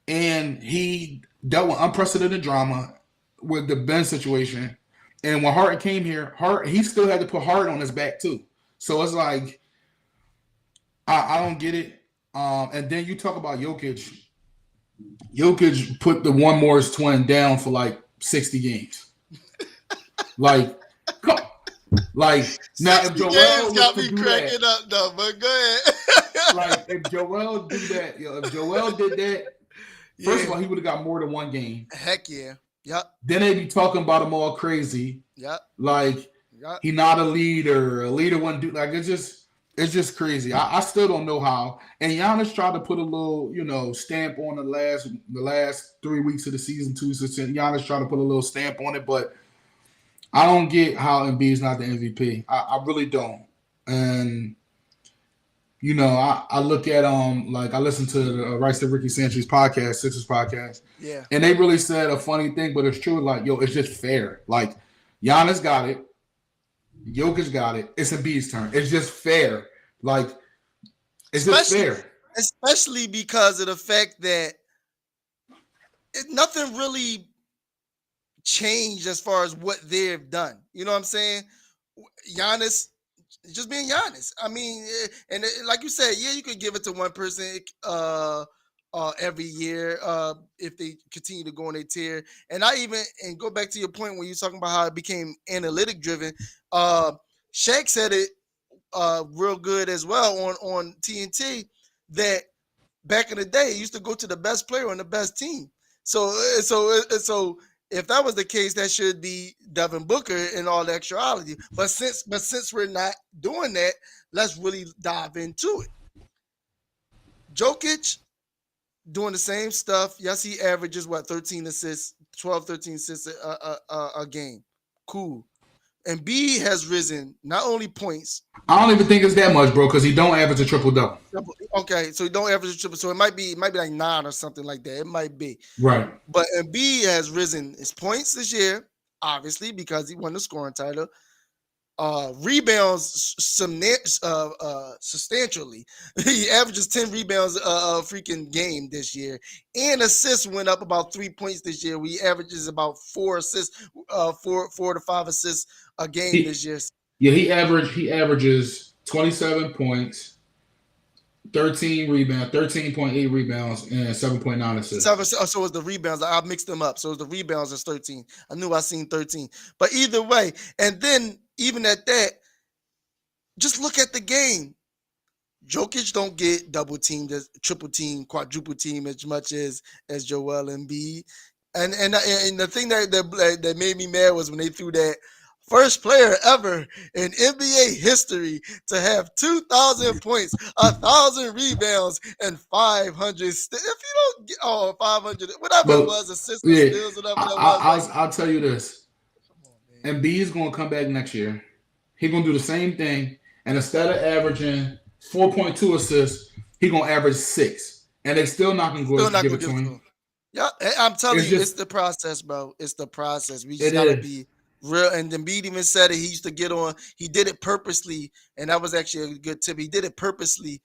and he dealt with unprecedented drama with the Ben situation. And when Harden came here, he still had to put Harden on his back too. So it's like I don't get it. And then you talk about Jokic. Jokic put the one Morris twin down for like 60 games. Like now if Joel got me cracking up though, but go ahead. Like if Joel do that, if Joel did that, first of all, he would have got more than one game. Heck yeah. Yep. Then they'd be talking about him all crazy. Yep. Like he not a leader. A leader wouldn't do like it's just crazy. I still don't know how. And Giannis tried to put a little, stamp on the last 3 weeks of the season too. So Giannis tried to put a little stamp on it, but I don't get how Embiid's not the MVP. I really don't. And I look at I listened to the Rice to Ricky Sanchez podcast, Sixers podcast. Yeah. And they really said a funny thing, but it's true. Like, it's just fair. Like, Giannis got it. Jokic got it. It's Embiid's turn. It's just fair. Like, it's just fair. Especially because of the fact that nothing really changed as far as what they've done. You know what I'm saying? Giannis just being Giannis. I mean, and like you said, yeah, you could give it to one person every year if they continue to go on their tier. And go back to your point when you're talking about how it became analytic driven. Shaq said it real good as well on TNT that back in the day, it used to go to the best player on the best team. So if that was the case, that should be Devin Booker and all the extrality. But since we're not doing that, let's really dive into it. Jokic doing the same stuff. Yes, he averages 13 assists, 13 assists a game. Cool. And B has risen not only points. I don't even think it's that much, bro, because he don't average a triple-double. Okay, so he don't average a triple. So it might be like 9 or something like that. It might be. Right. But Embiid has risen his points this year, obviously, because he won the scoring title. Rebounds substantially. He averages 10 rebounds a freaking game this year. And assists went up about 3 points this year. We averages about 4 assists, 4 to 5 assists a game this year. Yeah, he averages 27 points, 13 rebounds, 13.8 rebounds, and 7.9 assists. So it's the rebounds. I mixed them up. So it's the rebounds is 13. I knew I seen 13. But either way, and then even at that, just look at the game. Jokic don't get double teamed, triple team, quadruple team as much as Joel Embiid. And the thing that made me mad was when they threw that first player ever in NBA history to have 2,000 points, 1,000 rebounds, and 500. If you don't get 500, whatever it was, assists, steals, whatever that was. I'll tell you this. Embiid's going to come back next year. He's going to do the same thing. And instead of averaging 4.2 assists, he's going to average 6. And they still not going to give it to him. Yeah, I'm telling you, it's the process, bro. It's the process. We just got to be real. And Embiid even said it. He used to get on. He did it purposely. And that was actually a good tip. He did it purposely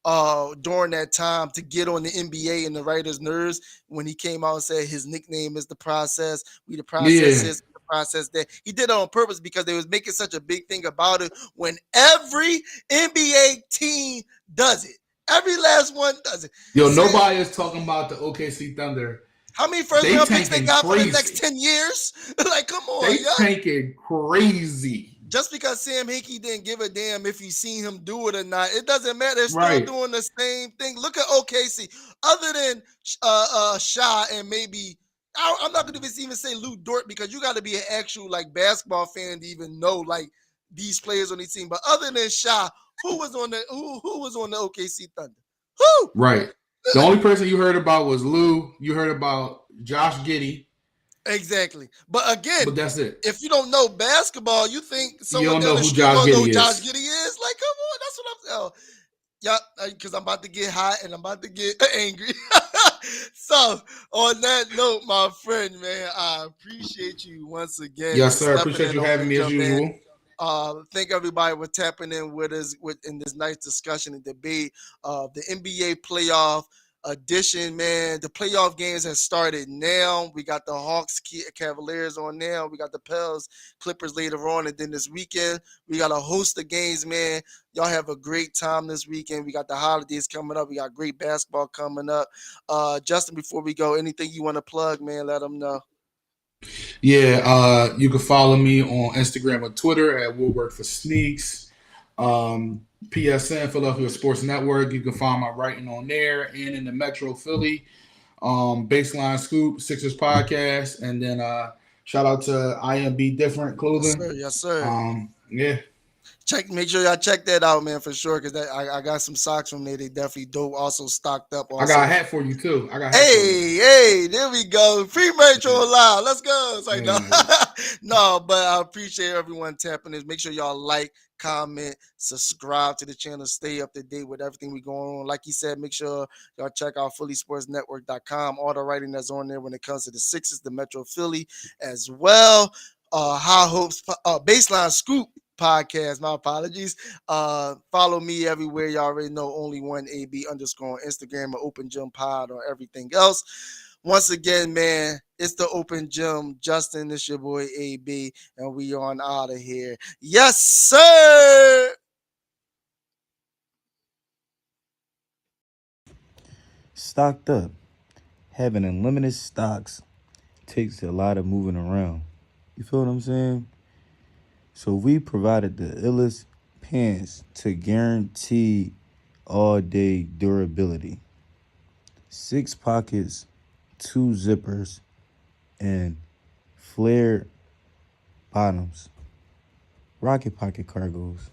during that time to get on the NBA and the writers' nerves when he came out and said his nickname is the process. We the process is the process. That he did it on purpose because they was making such a big thing about it when every NBA team does it. Every last one does it. Nobody is talking about the OKC Thunder How many first They round picks they tanking got for the crazy. next 10 years? Like, come on, They yeah. tanking crazy. Just because Sam Hinkie didn't give a damn if you seen him do it or not, it doesn't matter. They're still Right. doing the same thing. Look at OKC. Other than Sha and maybe I'm not gonna even say Lou Dort, because you got to be an actual like basketball fan to even know like these players on the team. But other than Sha, who was on the OKC Thunder? Who? Right. The only person you heard about was Lou. You heard about Josh Giddey. Exactly. But again, But that's it. if you don't know basketball, you think someone don't down know the who street Josh gonna know who Giddey Josh is. Giddey is. Like, come on, that's what I'm saying. Yeah, because I'm about to get hot and I'm about to get angry. So, on that note, my friend, man, I appreciate you once again. Yes, for sir. stepping Appreciate in you on having me as OpenGym, man. usual. Thank everybody for tapping in with us in this nice discussion and debate of the NBA playoff edition, man. The playoff games have started now. We got the Hawks Cavaliers on now. We got the Pels Clippers later on. And then this weekend, we got a host of games, man. Y'all have a great time this weekend. We got the holidays coming up. We got great basketball coming up. Justin, before we go, anything you want to plug, man, let them know. Yeah, you can follow me on Instagram and Twitter at Woodwork for Sneaks. PSN, Philadelphia Sports Network. You can find my writing on there and in the Metro Philly. Baseline Scoop, Sixers Podcast. And then shout out to IMB Different Clothing. Yes, sir. Yeah. Make sure y'all check that out, man, for sure. Because I got some socks from there. They definitely dope. Also stocked up. Also. I got a hat for you too. Hey, there we go. Free merch on live. Let's go. It's like no, but I appreciate everyone tapping this. Make sure y'all like, comment, subscribe to the channel, stay up to date with everything we going on. Like he said, make sure y'all check out PhillySportsNetwork.com. All the writing that's on there when it comes to the Sixers, the Metro Philly as well. High Hopes, Baseline Scoop Podcast. My apologies. Follow me everywhere. Y'all already know, only one AB _ on Instagram or OpenGymPod or everything else. Once again, man, it's the Open Gym. Justin, it's your boy AB, and we on out of here. Yes, sir. Stocked up. Having unlimited stocks takes a lot of moving around. You feel what I'm saying? So we provided the illest pants to guarantee all-day durability. 6 pockets, 2 zippers, and flared bottoms. Rocket pocket cargos.